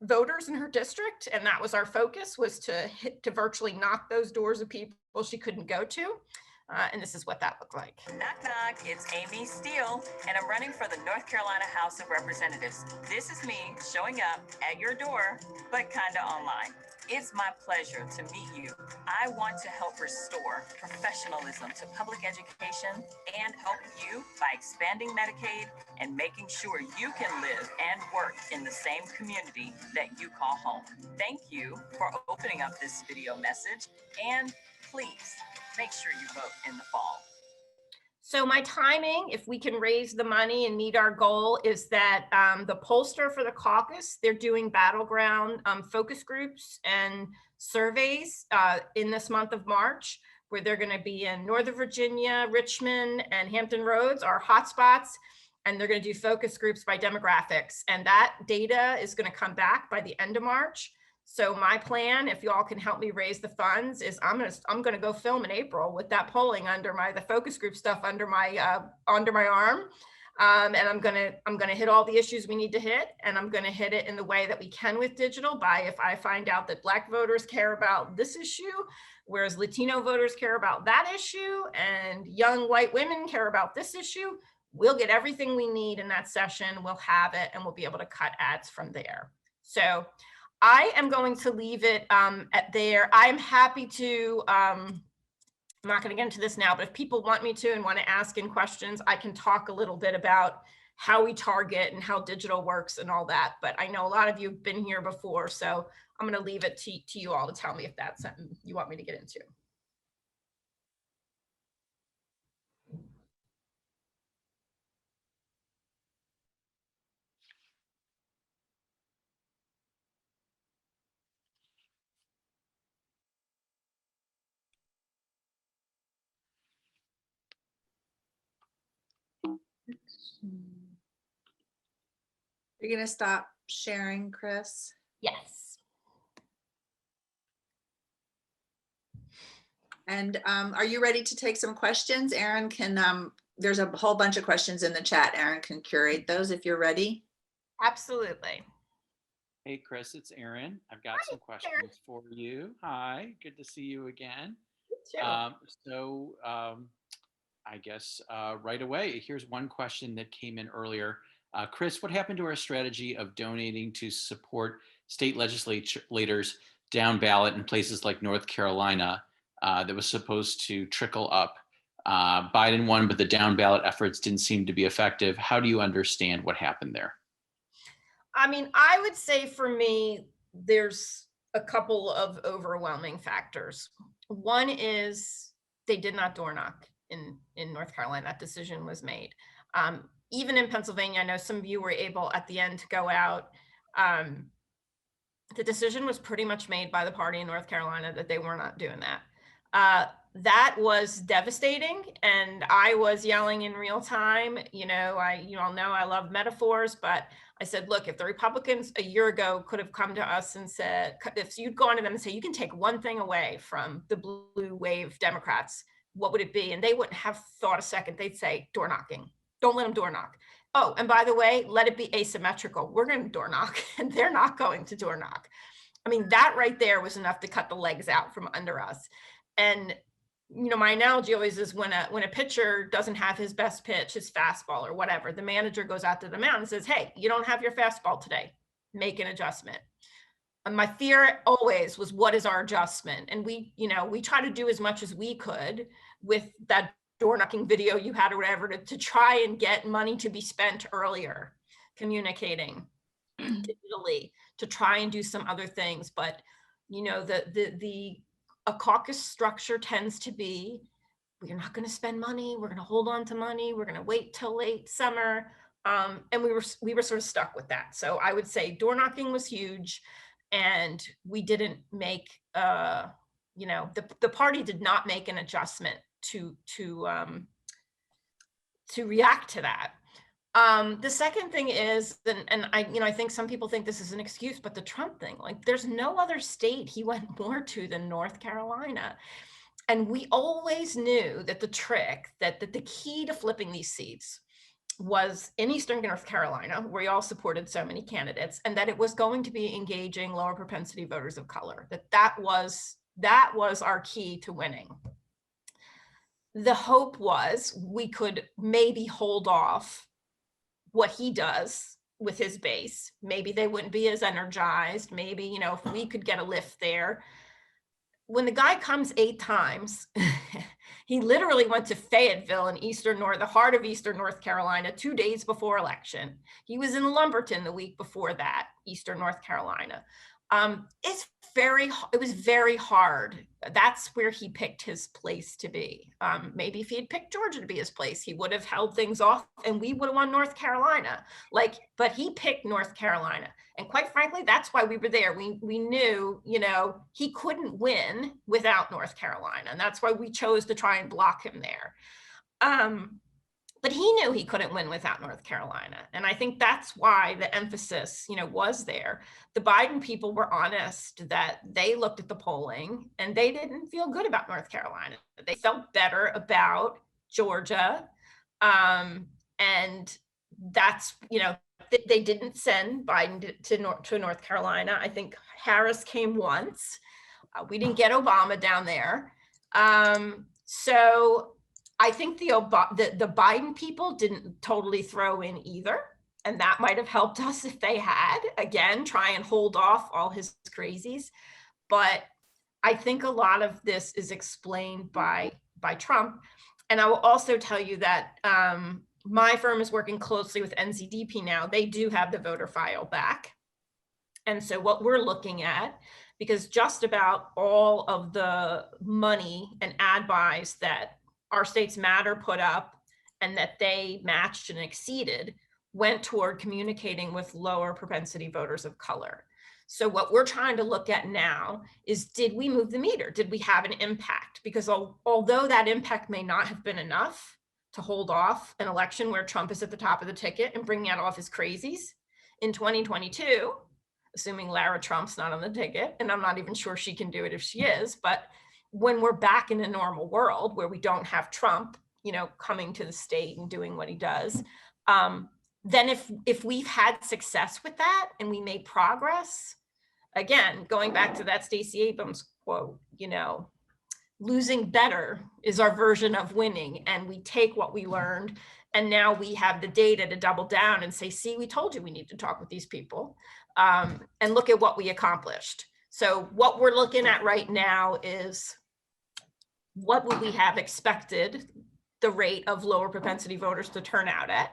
voters in her district, and that was our focus, was to virtually knock those doors of people she couldn't go to. And this is what that looked like. Knock, knock, it's Amy Steele, and I'm running for the North Carolina House of Representatives. This is me showing up at your door, but kinda online. It's my pleasure to meet you. I want to help restore professionalism to public education and help you by expanding Medicaid and making sure you can live and work in the same community that you call home. Thank you for opening up this video message, and please make sure you vote in the fall. So my timing, if we can raise the money and meet our goal, is that the pollster for the caucus, they're doing battleground focus groups and surveys in this month of March, where they're going to be in Northern Virginia, Richmond, and Hampton Roads, our hotspots, and they're going to do focus groups by demographics. And that data is going to come back by the end of March. So my plan, if you all can help me raise the funds, is I'm gonna go film in April with that polling under the focus group stuff under my arm, and I'm gonna hit all the issues we need to hit, and I'm gonna hit it in the way that we can with digital. By if I find out that Black voters care about this issue, whereas Latino voters care about that issue, and young white women care about this issue, we'll get everything we need in that session. We'll have it, and we'll be able to cut ads from there. So I am going to leave it at there. I'm happy to, I'm not going to get into this now, but if people want me to and want to ask in questions, I can talk a little bit about how we target and how digital works and all that. But I know a lot of you have been here before, so I'm going to leave it to you all to tell me if that's something you want me to get into. You're gonna stop sharing, Chris? Yes. And are you ready to take some questions? Aaron can, there's a whole bunch of questions in the chat. Aaron can curate those if you're ready. Absolutely. Hey, Chris, it's Aaron. I've got some questions Aaron. for you. Hi, good to see you again. Sure. I guess right away, here's one question that came in earlier. Chris, what happened to our strategy of donating to support state legislators down ballot in places like North Carolina that was supposed to trickle up? Biden won, but the down ballot efforts didn't seem to be effective. How do you understand what happened there? I mean, I would say for me, there's a couple of overwhelming factors. One is they did not door knock in North Carolina. That decision was made. Even in Pennsylvania, I know some of you were able at the end to go out. The decision was pretty much made by the party in North Carolina that they were not doing that. That was devastating, and I was yelling in real time. You all know I love metaphors, but I said, look, if the Republicans a year ago could have come to us and said, if you'd gone to them and say, you can take one thing away from the blue wave Democrats, what would it be? And they wouldn't have thought a second. They'd say door knocking. Don't let them door knock. Oh, and by the way, let it be asymmetrical. We're going to door knock, and they're not going to door knock. I mean, that right there was enough to cut the legs out from under us. And my analogy always is when a pitcher doesn't have his best pitch, his fastball or whatever, the manager goes out to the mound and says, hey, you don't have your fastball today. Make an adjustment. And my fear always was, what is our adjustment? And we, we try to do as much as we could with that door knocking video you had or whatever to try and get money to be spent earlier, communicating digitally, to try and do some other things. But, a caucus structure tends to be, we're not going to spend money. We're going to hold on to money. We're going to wait till late summer. And we were sort of stuck with that. So I would say door knocking was huge, and we didn't make, the party did not make an adjustment to react to that. The second thing is, and I think some people think this is an excuse, but the Trump thing, like, there's no other state he went more to than North Carolina. And we always knew that the trick, that the key to flipping these seats was in Eastern North Carolina, where we all supported so many candidates, and that it was going to be engaging lower propensity voters of color, that was our key to winning. The hope was we could maybe hold off what he does with his base. Maybe they wouldn't be as energized. Maybe, if we could get a lift there. When the guy comes 8 times, he literally went to Fayetteville in the heart of Eastern North Carolina, 2 days before election. He was in Lumberton the week before that, Eastern North Carolina. It was very hard. That's where he picked his place to be. Maybe if he had picked Georgia to be his place, he would have held things off and we would have won North Carolina. But he picked North Carolina. And quite frankly, that's why we were there. We knew, he couldn't win without North Carolina. And that's why we chose to try and block him there. But he knew he couldn't win without North Carolina. And I think that's why the emphasis, was there. The Biden people were honest that they looked at the polling and they didn't feel good about North Carolina. They felt better about Georgia. And that's, they didn't send Biden to North Carolina. I think Harris came once. We didn't get Obama down there. So I think the Biden people didn't totally throw in either. And that might have helped us if they had, again, try and hold off all his crazies. But I think a lot of this is explained by Trump. And I will also tell you that my firm is working closely with NCDP now. They do have the voter file back. And so what we're looking at, because just about all of the money and ad buys that Our States Matter put up and that they matched and exceeded went toward communicating with lower propensity voters of color. So what we're trying to look at now is, did we move the meter? Did we have an impact? Because although that impact may not have been enough to hold off an election where Trump is at the top of the ticket and bringing out all of his crazies in 2022, assuming Lara Trump's not on the ticket, and I'm not even sure she can do it if she is, but when we're back in a normal world where we don't have Trump, coming to the state and doing what he does, then if we've had success with that and we made progress, again, going back to that Stacey Abrams quote, losing better is our version of winning. And we take what we learned, and now we have the data to double down and say, see, we told you we need to talk with these people, and look at what we accomplished. So what we're looking at right now is, what would we have expected the rate of lower propensity voters to turn out at?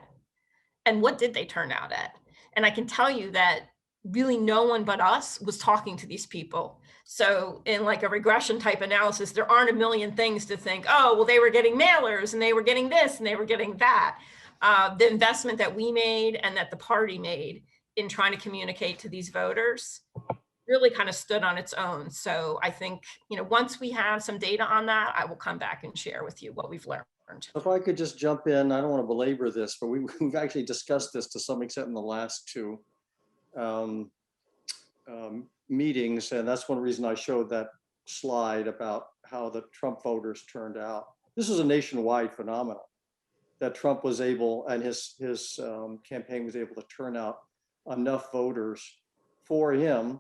And what did they turn out at? And I can tell you that really no one but us was talking to these people. So in like a regression type analysis, there aren't a million things to think, oh, well, they were getting mailers and they were getting this and they were getting that. The investment that we made and that the party made in trying to communicate to these voters really kind of stood on its own. So I think, once we have some data on that, I will come back and share with you what we've learned. If I could just jump in, I don't want to belabor this, but we've actually discussed this to some extent in the last 2 meetings. And that's one reason I showed that slide about how the Trump voters turned out. This is a nationwide phenomenon that Trump was able, and his campaign was able to turn out enough voters for him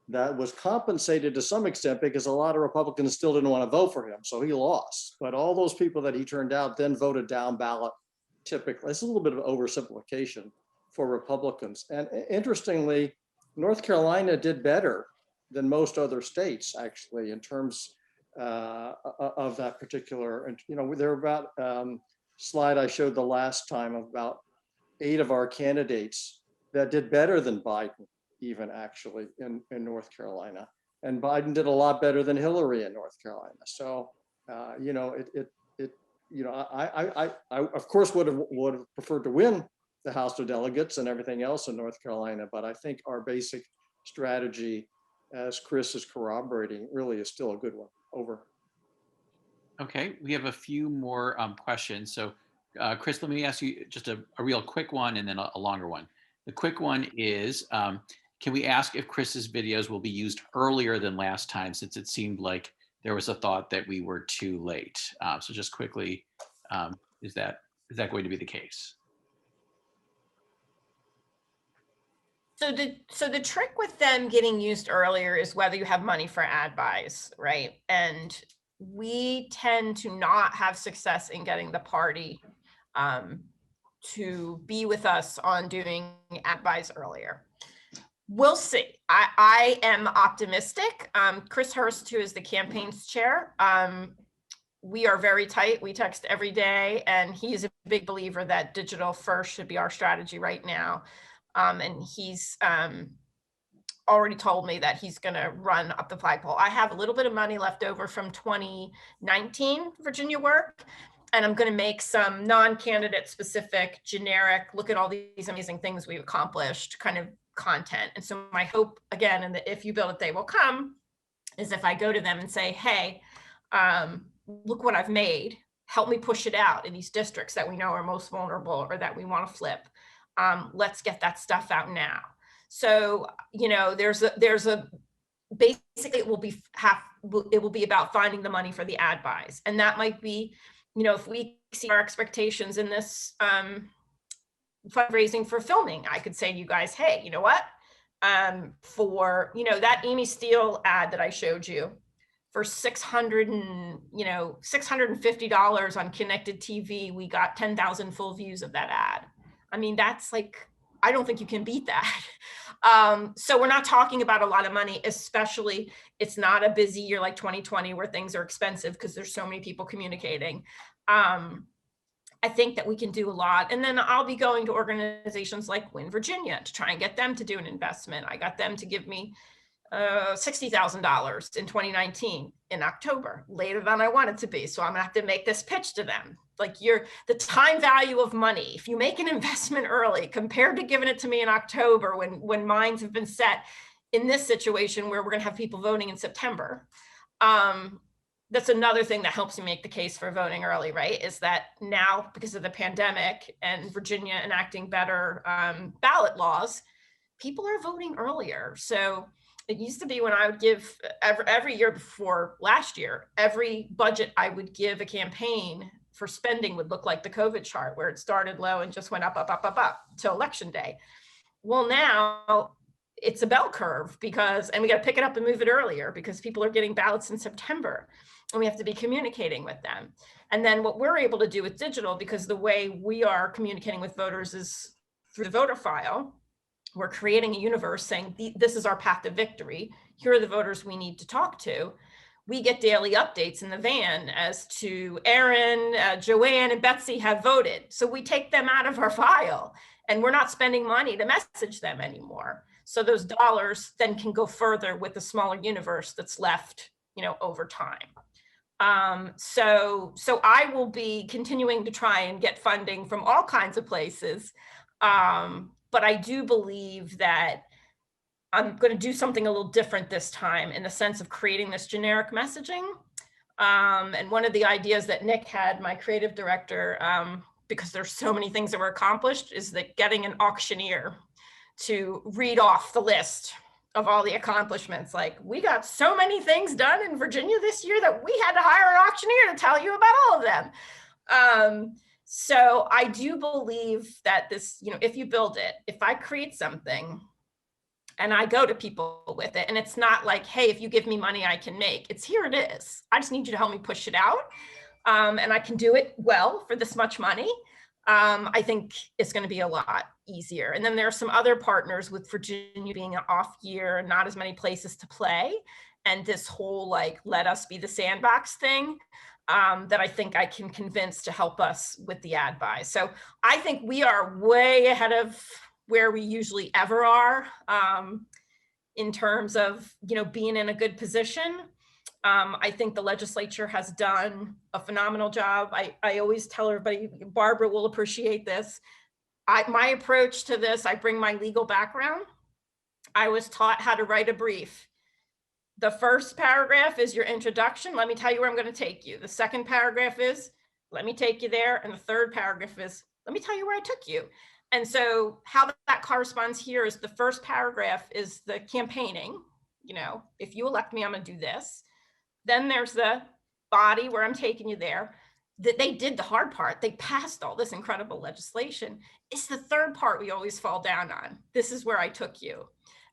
that was compensated to some extent because a lot of Republicans still didn't want to vote for him. So he lost. But all those people that he turned out then voted down ballot typically. It's a little bit of oversimplification for Republicans. And interestingly, North Carolina did better than most other states, actually, in terms of that particular, and there are about slide I showed the last time of about 8 of our candidates that did better than Biden, even actually in North Carolina. And Biden did a lot better than Hillary in North Carolina. So, I of course would have preferred to win the House of Delegates and everything else in North Carolina, but I think our basic strategy, as Chris is corroborating, really is still a good one. Over. Okay, we have a few more questions. So, Chris, let me ask you just a real quick one and then a longer one. The quick one is, can we ask if Chris's videos will be used earlier than last time, since it seemed like there was a thought that we were too late? So just quickly, is that going to be the case? So the trick with them getting used earlier is whether you have money for ad buys, right? And we tend to not have success in getting the party to be with us on doing ad buys earlier. We'll see. I am optimistic. Chris Hurst, who is the campaign's chair, we are very tight. We text every day, and he's a big believer that digital first should be our strategy right now. And he's already told me that he's going to run up the flagpole. I have a little bit of money left over from 2019 Virginia work, and I'm going to make some non-candidate specific, generic, look at all these amazing things we've accomplished kind of content. And so my hope, again, and If You Build It, They Will Come, is if I go to them and say, hey, look what I've made, help me push it out in these districts that we know are most vulnerable or that we want to flip. Let's get that stuff out now. So, there's a basically it will be about finding the money for the ad buys. And that might be, if we see our expectations in this fundraising for filming, I could say to you guys, hey, you know what? For, that Amy Steele ad that I showed you for $650 on connected TV, we got 10,000 full views of that ad. I mean, that's like, I don't think you can beat that. So we're not talking about a lot of money, especially it's not a busy year like 2020 where things are expensive because there's so many people communicating. I think that we can do a lot. And then I'll be going to organizations like Win Virginia to try and get them to do an investment. I got them to give me $60,000 in 2019 in October, later than I wanted to be. So I'm gonna have to make this pitch to them. Like the time value of money, if you make an investment early compared to giving it to me in October when minds have been set in this situation where we're gonna have people voting in September. That's another thing that helps me make the case for voting early, right? Is that now, because of the pandemic and Virginia enacting better ballot laws, people are voting earlier. So it used to be when I would give every year before last year, every budget I would give a campaign for spending would look like the COVID chart, where it started low and just went up till election day. Well, now it's a bell curve and we got to pick it up and move it earlier because people are getting ballots in September and we have to be communicating with them. And then what we're able to do with digital, because the way we are communicating with voters is through the voter file, we're creating a universe saying, this is our path to victory. Here are the voters we need to talk to. We get daily updates in the van as to Aaron, Joanne, and Betsy have voted. So we take them out of our file and we're not spending money to message them anymore. So those dollars then can go further with the smaller universe that's left, over time. So I will be continuing to try and get funding from all kinds of places. But I do believe that I'm going to do something a little different this time in the sense of creating this generic messaging. And one of the ideas that Nick had, my creative director, because there's so many things that were accomplished, is that getting an auctioneer to read off the list of all the accomplishments. Like, we got so many things done in Virginia this year that we had to hire an auctioneer to tell you about all of them. So I do believe that this, if you build it, if I create something and I go to people with it, and it's not like, hey, if you give me money, I can make, it's here it is. I just need you to help me push it out. And I can do it well for this much money. I think it's going to be a lot easier. And then there are some other partners, with Virginia being an off year and not as many places to play, and this whole like let us be the sandbox thing, that I think I can convince to help us with the ad buy. So I think we are way ahead of where we usually ever are, in terms of, you know, being in a good position. I think the legislature has done a phenomenal job. I always tell everybody, Barbara will appreciate this. My approach to this, I bring my legal background. I was taught how to write a brief. The first paragraph is your introduction. Let me tell you where I'm going to take you. The second paragraph is, let me take you there. And the third paragraph is, let me tell you where I took you. And so how that corresponds here is the first paragraph is the campaigning. You know, if you elect me, I'm going to do this. Then there's the body where I'm taking you there. That they did the hard part. They passed all this incredible legislation. It's the third part we always fall down on. This is where I took you.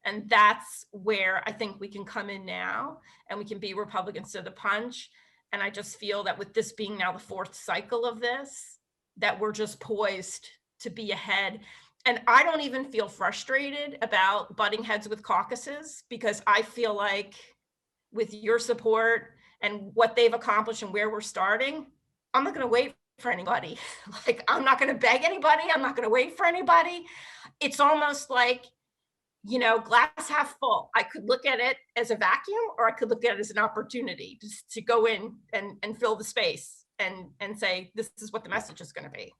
And that's where I think we can come in now, and we can be Republicans to the punch. And I just feel that with this being now the fourth cycle of this, that we're just poised to be ahead. And I don't even feel frustrated about butting heads with caucuses, because I feel like with your support and what they've accomplished and where we're starting, I'm not going to wait for anybody. Like, I'm not going to beg anybody. I'm not going to wait for anybody. It's almost like, you know, glass half full. I could look at it as a vacuum, or I could look at it as an opportunity just to go in and fill the space and say, this is what the message is going to be.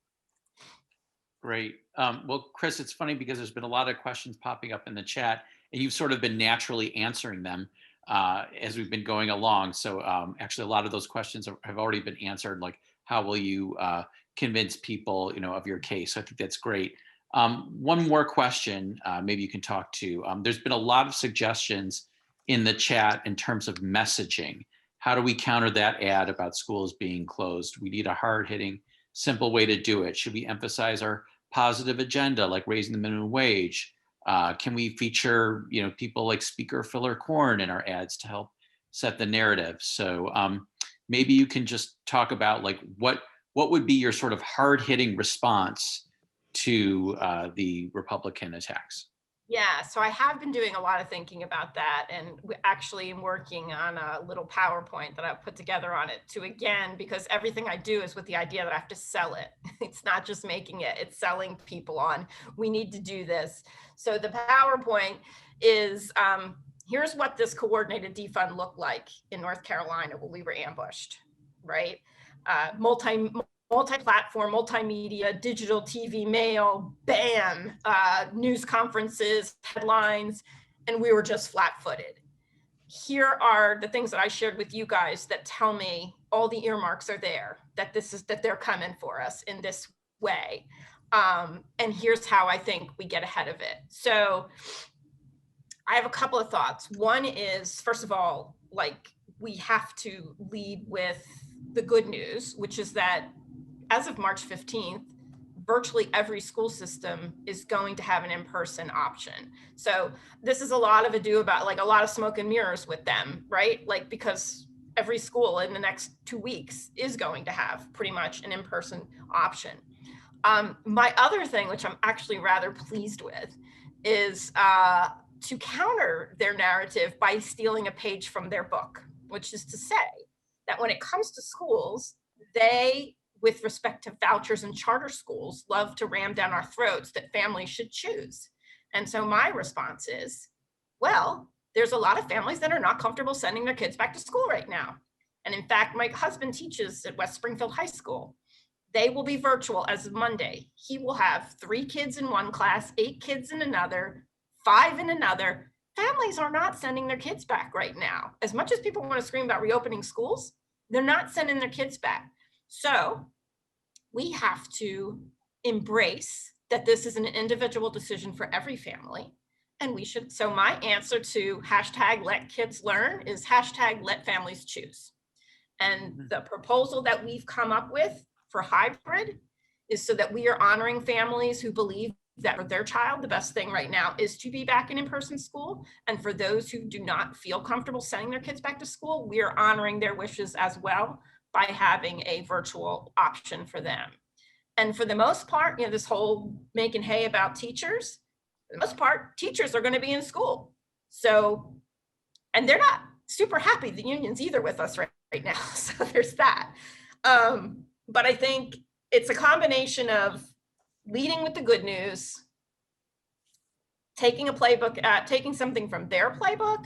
Great. Well, Chris, it's funny because there's been a lot of questions popping up in the chat, and you've sort of been naturally answering them as we've been going along. So actually, a lot of those questions have already been answered, like how will you convince people, you know, of your case? So I think that's great. One more question, maybe you can talk to. There's been a lot of suggestions in the chat in terms of messaging. How do we counter that ad about schools being closed? We need a hard-hitting, simple way to do it. Should we emphasize our positive agenda, like raising the minimum wage? Can we feature, you know, people like Speaker Filler Corn in our ads to help set the narrative? So maybe you can just talk about like what would be your sort of hard-hitting response to the Republican attacks? Yeah, so I have been doing a lot of thinking about that, and we actually am working on a little PowerPoint that I've put together on it to, again, because everything I do is with the idea that I have to sell it. It's not just making it, it's selling people on, we need to do this. So the PowerPoint is, here's what this coordinated defund looked like in North Carolina when we were ambushed, right? Multi-platform, multimedia, digital TV, mail, bam, news conferences, headlines, and we were just flat-footed. Here are the things that I shared with you guys that tell me all the earmarks are there, that they're coming for us in this way. And here's how I think we get ahead of it. So I have a couple of thoughts. One is, first of all, like, we have to lead with the good news, which is that as of March 15th, virtually every school system is going to have an in-person option. So this is a lot of ado about, like, a lot of smoke and mirrors with them, right? Like, because every school in the next 2 weeks is going to have pretty much an in-person option. My other thing, which I'm actually rather pleased with, is to counter their narrative by stealing a page from their book, which is to say that when it comes to schools, they, with respect to vouchers and charter schools, love to ram down our throats that families should choose. And so my response is, well, there's a lot of families that are not comfortable sending their kids back to school right now. And in fact, my husband teaches at West Springfield High School. They will be virtual as of Monday. He will have 3 kids in one class, 8 kids in another, 5 in another. Families are not sending their kids back right now. As much as people want to scream about reopening schools, they're not sending their kids back. So we have to embrace that this is an individual decision for every family. And we should, so my answer to hashtag let kids learn is hashtag let families choose. And the proposal that we've come up with for hybrid is so that we are honoring families who believe that for their child, the best thing right now is to be back in in-person school. And for those who do not feel comfortable sending their kids back to school, we are honoring their wishes as well by having a virtual option for them. And for the most part, this whole making hay about teachers, for the most part, teachers are going to be in school. So, and they're not super happy, the unions either, with us right now. So there's that. But I think it's a combination of leading with the good news, taking a playbook, taking something from their playbook.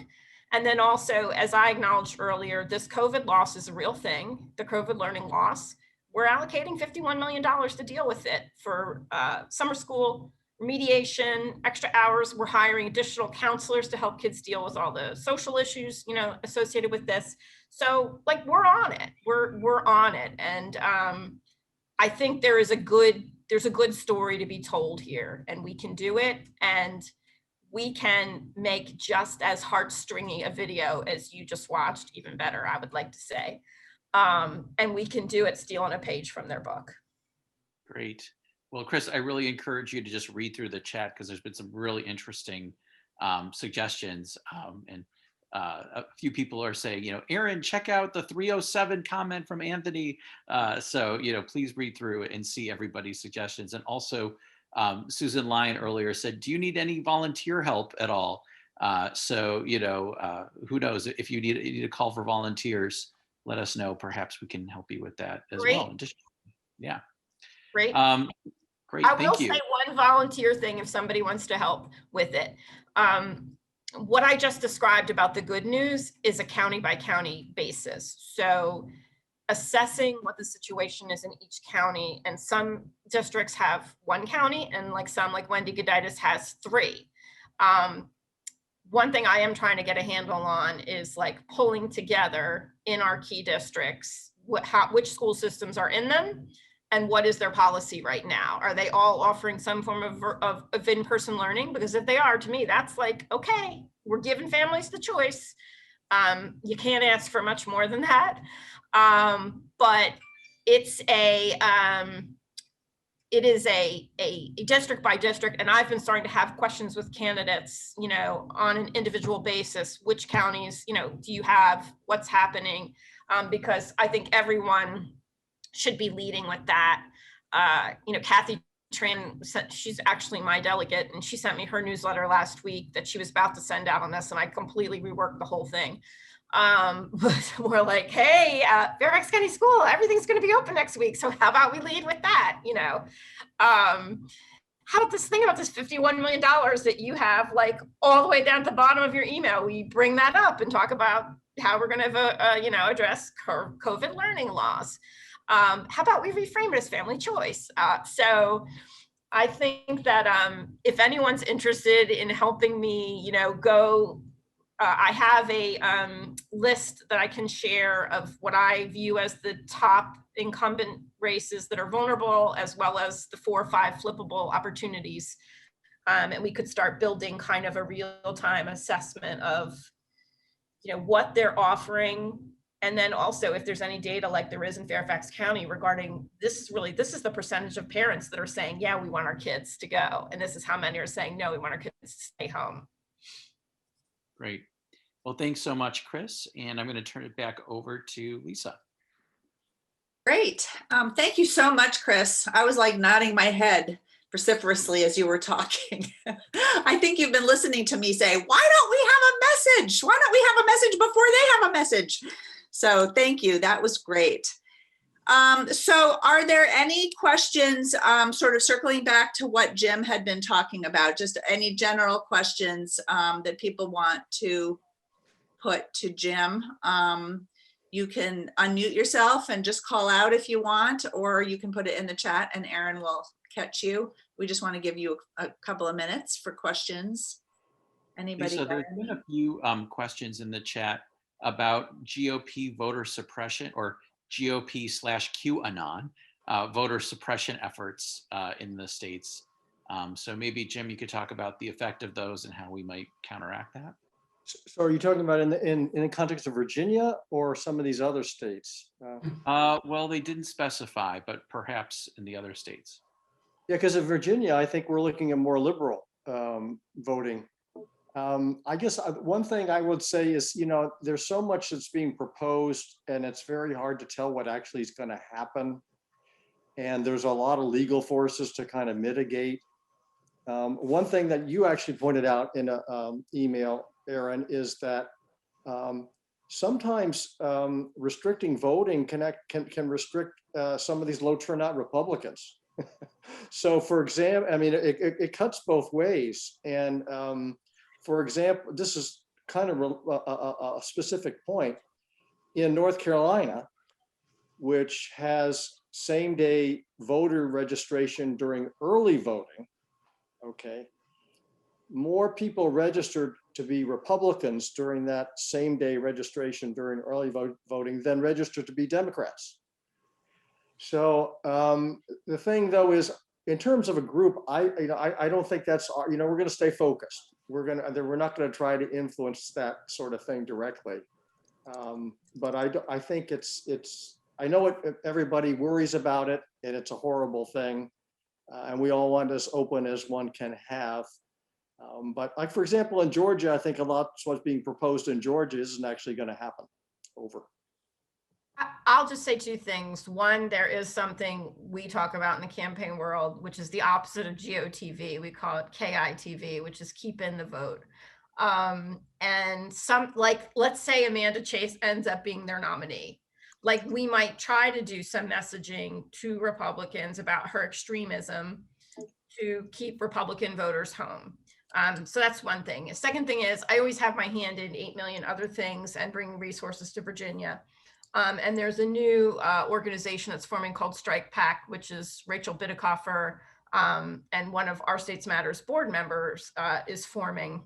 And then also, as I acknowledged earlier, this COVID loss is a real thing, the COVID learning loss. We're allocating $51 million to deal with it for summer school, remediation, extra hours. We're hiring additional counselors to help kids deal with all the social issues, associated with this. So like, we're on it, we're on it. And I think there's a good story to be told here, and we can do it. And we can make just as heartstringy a video as you just watched, even better, I would like to say. And we can do it stealing a page from their book. Great. Well, Chris, I really encourage you to just read through the chat, because there's been some really interesting suggestions. And a few people are saying, Aaron, check out the 307 comment from Anthony. So, please read through it and see everybody's suggestions. And also, Susan Lyon earlier said, do you need any volunteer help at all? So, who knows, if you need a call for volunteers, let us know. Perhaps we can help you with that as Great. well. Yeah. Great. Great. I will Thank you. say one volunteer thing if somebody wants to help with it. What I just described about the good news is a county by county basis. So assessing what the situation is in each county, and some districts have one county, and like some, like Wendy Goditis, has 3. One thing I am trying to get a handle on is like pulling together in our key districts, which school systems are in them and what is their policy right now. Are they all offering some form of in-person learning? Because if they are, to me, that's like, okay, we're giving families the choice. You can't ask for much more than that. But it is a district by district, and I've been starting to have questions with candidates, on an individual basis, which counties, do you have, what's happening? Because I think everyone should be leading with that. Kathy Tran, she's actually my delegate, and she sent me her newsletter last week that she was about to send out on this, and I completely reworked the whole thing. But we're like, hey, Fairfax County School, everything's going to be open next week. So how about we lead with that? How about this thing about this $51 million that you have, like all the way down at the bottom of your email? We bring that up and talk about how we're going to, address COVID learning laws. How about we reframe it as family choice? So I think that if anyone's interested in helping me, go. I have a list that I can share of what I view as the top incumbent races that are vulnerable, as well as the 4 or 5 flippable opportunities. And we could start building kind of a real-time assessment of, what they're offering. And then also, if there's any data like there is in Fairfax County regarding this is the percentage of parents that are saying, yeah, we want our kids to go. And this is how many are saying, no, we want our kids to stay home. Great. Well, thanks so much, Chris. And I'm going to turn it back over to Lisa. Great. Thank you so much, Chris. I was like nodding my head vociferously as you were talking. I think you've been listening to me say, why don't we have a message? Why don't we have a message before they have a message? So thank you. That was great. So are there any questions, sort of circling back to what Jim had been talking about, just any general questions that people want to put to Jim? You can unmute yourself and just call out if you want, or you can put it in the chat and Aaron will catch you. We just want to give you a couple of minutes for questions. Anybody? So there's been a few questions in the chat about GOP voter suppression, or GOP/QAnon voter suppression efforts in the states. So maybe Jim, you could talk about the effect of those and how we might counteract that. So are you talking about in the context of Virginia or some of these other states? Well, they didn't specify, but perhaps in the other states. Yeah, because in Virginia, I think we're looking at more liberal voting. I guess one thing I would say is, there's so much that's being proposed and it's very hard to tell what actually is going to happen. and there's a lot of legal forces to kind of mitigate. One thing that you actually pointed out in an email, Aaron, is that sometimes restricting voting can restrict some of these low turnout Republicans. So for example, I mean, it cuts both ways. And for example, this is kind of a specific point in North Carolina, which has same-day voter registration during early voting. Okay, more people registered to be Republicans during that same-day registration during early voting than registered to be Democrats. So the thing, though, is in terms of a group, I don't think that's, we're going to stay focused. We're not going to try to influence that sort of thing directly. But I think I know everybody worries about it, and it's a horrible thing. And we all want as open as one can have. But like, for example, in Georgia, I think a lot of what's being proposed in Georgia isn't actually going to happen. Over. I'll just say two things. One, there is something we talk about in the campaign world, which is the opposite of GOTV. We call it KITV, which is keep in the vote. And let's say Amanda Chase ends up being their nominee. Like, we might try to do some messaging to Republicans about her extremism to keep Republican voters home. So that's one thing. The second thing is, I always have my hand in 8 million other things and bring resources to Virginia. And there's a new organization that's forming called Strike PAC, which is Rachel Bidekoffer and one of Our States Matters board members is forming.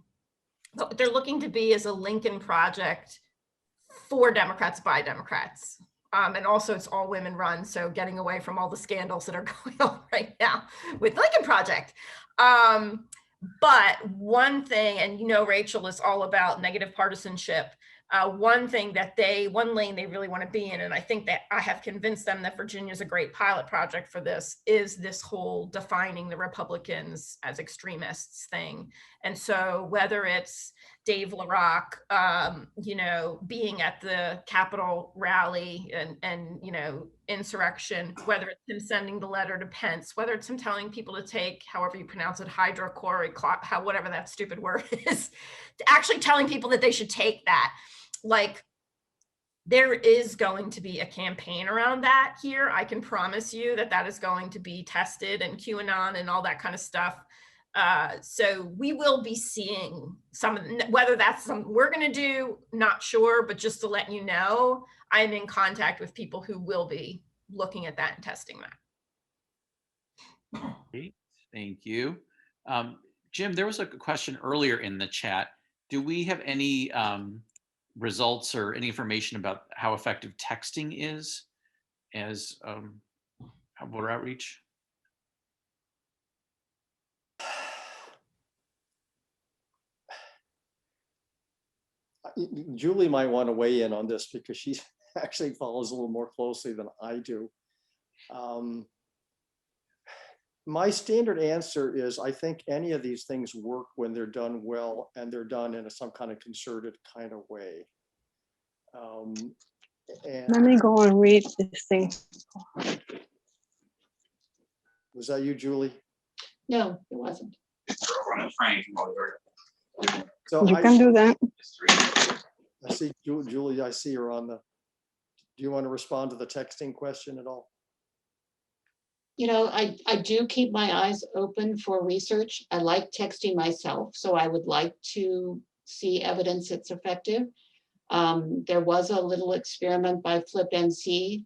What they're looking to be is a Lincoln project for Democrats by Democrats. And also it's all women run, so getting away from all the scandals that are going on right now with Lincoln Project. But one thing, and Rachel is all about negative partisanship. One lane they really want to be in, and I think that I have convinced them that Virginia is a great pilot project for this, is this whole defining the Republicans as extremists thing. And so whether it's Dave LaRock, being at the Capitol rally and insurrection, whether it's him sending the letter to Pence, whether it's him telling people to take, however you pronounce it, hydrochloric, whatever that stupid word is, actually telling people that they should take that. Like, there is going to be a campaign around that here. I can promise you that is going to be tested, and QAnon and all that kind of stuff. So we will be seeing whether that's something we're going to do, not sure, but just to let you know, I'm in contact with people who will be looking at that and testing that. Great. Thank you. Jim, there was a question earlier in the chat. Do we have any results or any information about how effective texting is as voter outreach? Julie might want to weigh in on this because she actually follows a little more closely than I do. My standard answer is, I think any of these things work when they're done well and they're done in some kind of concerted kind of way. Let me go and read this thing. Was that you, Julie? No, it wasn't. So You can do that. I see Julie, I see her on the, do you want to respond to the texting question at all? I do keep my eyes open for research. I like texting myself, so I would like to see evidence it's effective. There was a little experiment by FlipNC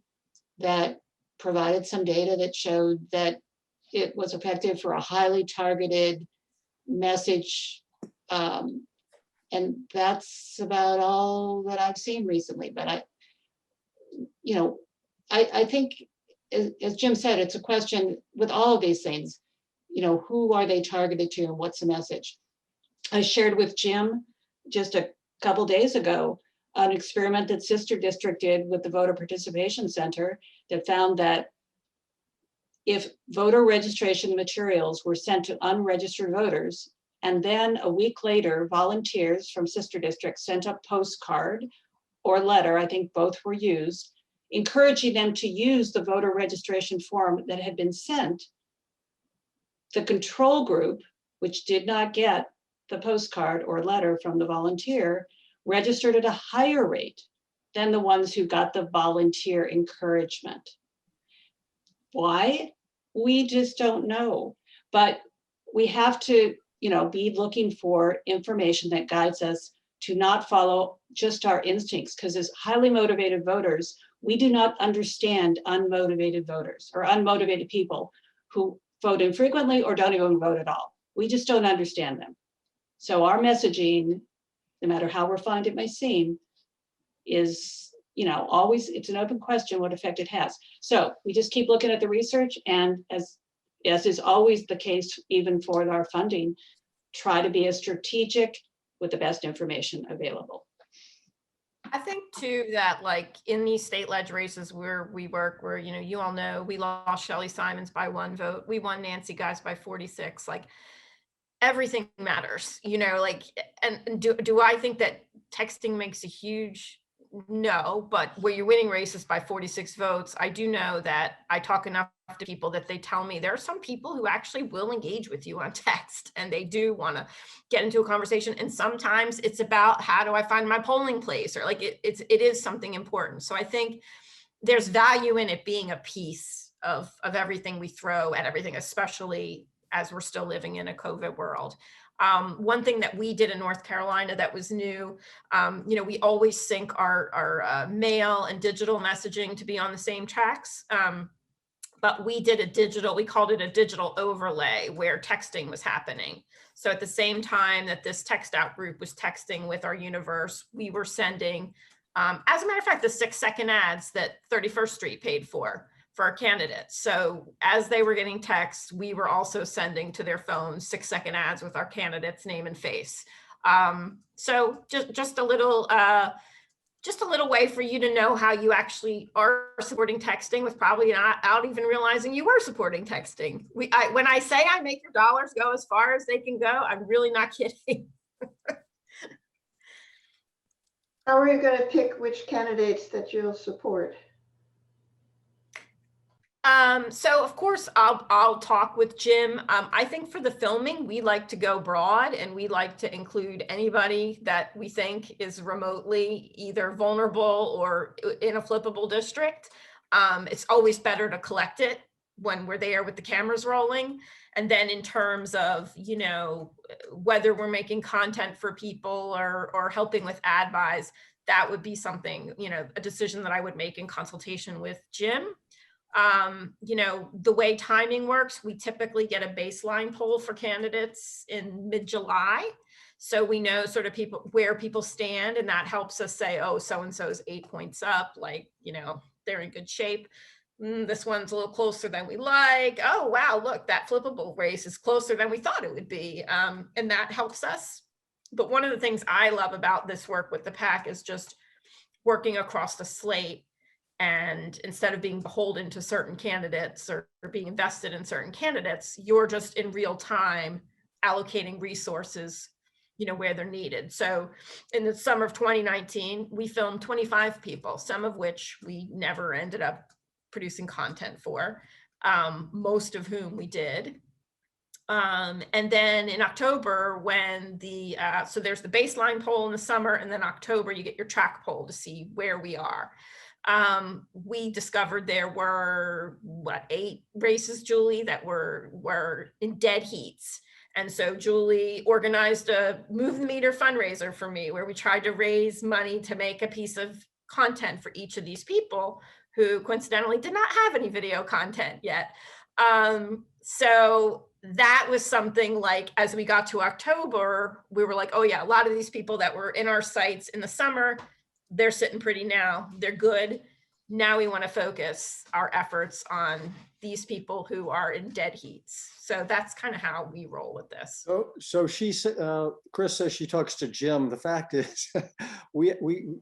that provided some data that showed that it was effective for a highly targeted message. And that's about all that I've seen recently. But I think, as Jim said, it's a question with all of these things, who are they targeted to and what's the message? I shared with Jim just a couple days ago an experiment that Sister District did with the Voter Participation Center that found that if voter registration materials were sent to unregistered voters, and then a week later, volunteers from Sister District sent a postcard or letter, I think both were used, encouraging them to use the voter registration form that had been sent, the control group, which did not get the postcard or letter from the volunteer, registered at a higher rate than the ones who got the volunteer encouragement. Why? We just don't know. But we have to, be looking for information that guides us to not follow just our instincts, because as highly motivated voters, we do not understand unmotivated voters or unmotivated people who vote infrequently or don't even vote at all. We just don't understand them. So our messaging, no matter how refined it may seem, is, always, it's an open question what effect it has. So we just keep looking at the research, and as is always the case, even for our funding, try to be as strategic with the best information available. I think too that like in these state ledge races where we work, where, you all know we lost Shelley Simons by 1 vote. We won Nancy Guys by 46. Like everything matters, and do I think that texting makes a huge, no, but where you're winning races by 46 votes, I do know that I talk enough to people that they tell me there are some people who actually will engage with you on text and they do want to get into a conversation. And sometimes it's about how do I find my polling place, or like it is something important. So I think there's value in it being a piece of everything we throw at everything, especially as we're still living in a COVID world. One thing that we did in North Carolina that was new, we always sync our mail and digital messaging to be on the same tracks. But we did we called it a digital overlay where texting was happening. So at the same time that this text out group was texting with our universe, we were sending, as a matter of fact, the 6-second ads that 31st Street paid for our candidates. So as they were getting texts, we were also sending to their phones 6-second ads with our candidates' name and face. So just a little way for you to know how you actually are supporting texting with probably not out even realizing you were supporting texting. When I say I make your dollars go as far as they can go, I'm really not kidding. How are you going to pick which candidates that you'll support? So of course I'll talk with Jim. I think for the filming, we like to go broad and we like to include anybody that we think is remotely either vulnerable or in a flippable district. It's always better to collect it when we're there with the cameras rolling. And then in terms of, whether we're making content for people or helping with ad buys, that would be something, a decision that I would make in consultation with Jim. The way timing works, we typically get a baseline poll for candidates in mid-July. So we know sort of where people stand, and that helps us say, oh, so-and-so's 8 points up, like, they're in good shape. This one's a little closer than we like. Oh, wow, look, that flippable race is closer than we thought it would be. And that helps us. But one of the things I love about this work with the PAC is just working across the slate. And instead of being beholden to certain candidates or being invested in certain candidates, you're just in real time allocating resources, where they're needed. So in the summer of 2019, we filmed 25 people, some of which we never ended up producing content for, most of whom we did. And then in October, when so there's the baseline poll in the summer, and then October, you get your track poll to see where we are. We discovered there were 8 races, Julie, that were in dead heats. And so Julie organized a Move the Meter fundraiser for me, where we tried to raise money to make a piece of content for each of these people who coincidentally did not have any video content yet. So that was something like, as we got to October, we were like, oh yeah, a lot of these people that were in our sites in the summer, they're sitting pretty now, they're good. Now we want to focus our efforts on these people who are in dead heats. So that's kind of how we roll with this. So she said, Chris says she talks to Jim. The fact is,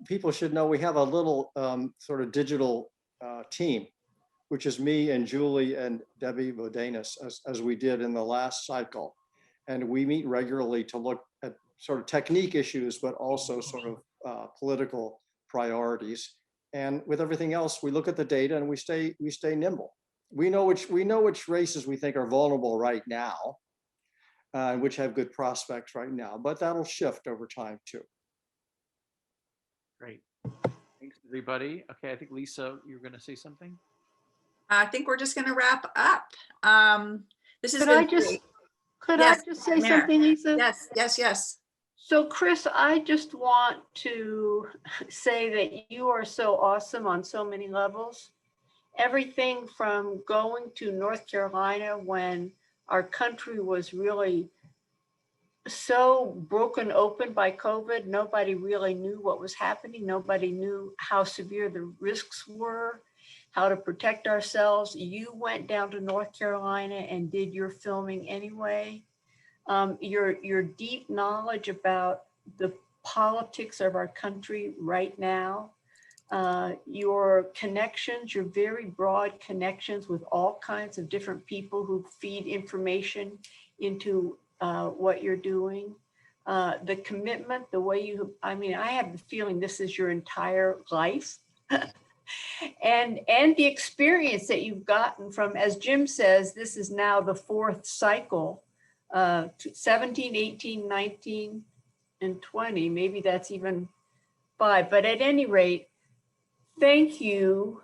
people should know we have a little sort of digital team, which is me and Julie and Debbie Vodanis, as we did in the last cycle. And we meet regularly to look at sort of technique issues, but also sort of political priorities. And with everything else, we look at the data and we stay nimble. We know which races we think are vulnerable right now, and which have good prospects right now, but that'll shift over time too. Great. Thanks, everybody. Okay, I think Lisa, you're going to say something? I think we're just going to wrap up. This is Could I just say Mary. something, Lisa? Yes. So Chris, I just want to say that you are so awesome on so many levels. Everything from going to North Carolina when our country was really so broken open by COVID, nobody really knew what was happening. Nobody knew how severe the risks were, how to protect ourselves. You went down to North Carolina and did your filming anyway. Your deep knowledge about the politics of our country right now, your connections, your very broad connections with all kinds of different people who feed information into what you're doing, the commitment, the way you, I have the feeling this is your entire life. And the experience that you've gotten from, as Jim says, this is now the fourth cycle, 17, 18, 19, and 20, maybe that's even 5, but at any rate, thank you.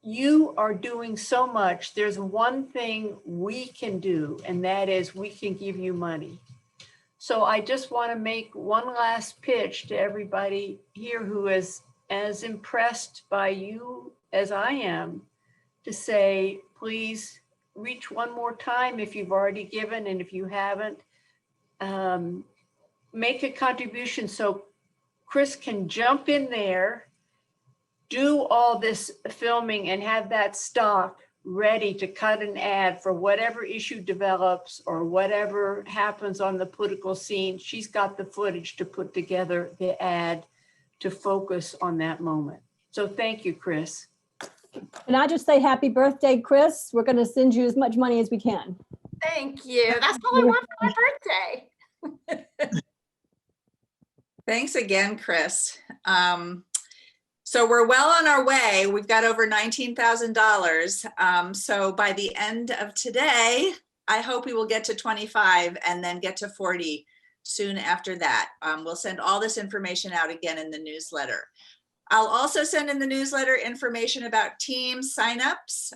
You are doing so much. There's one thing we can do, and that is we can give you money. So I just want to make one last pitch to everybody here who is as impressed by you as I am, to say, please reach one more time if you've already given, and if you haven't, make a contribution so Chris can jump in there, do all this filming, and have that stock ready to cut an ad for whatever issue develops or whatever happens on the political scene. She's got the footage to put together the ad to focus on that moment. So thank you, Chris. Can I just say happy birthday, Chris? We're going to send you as much money as we can. Thank you. That's all I want for my birthday. Thanks again, Chris. So we're well on our way. We've got over $19,000. So by the end of today, I hope we will get to 25 and then get to 40 soon after that. We'll send all this information out again in the newsletter. I'll also send in the newsletter information about team signups.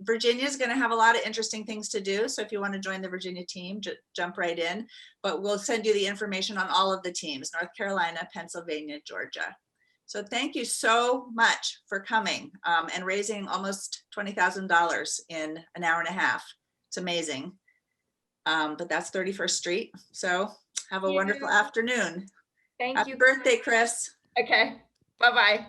Virginia is going to have a lot of interesting things to do. So if you want to join the Virginia team, jump right in. But we'll send you the information on all of the teams: North Carolina, Pennsylvania, Georgia. So thank you so much for coming and raising almost $20,000 in an hour and a half. It's amazing. But that's 31st Street. So have a wonderful afternoon. Thank Happy you. birthday, Chris. Okay. Bye-bye.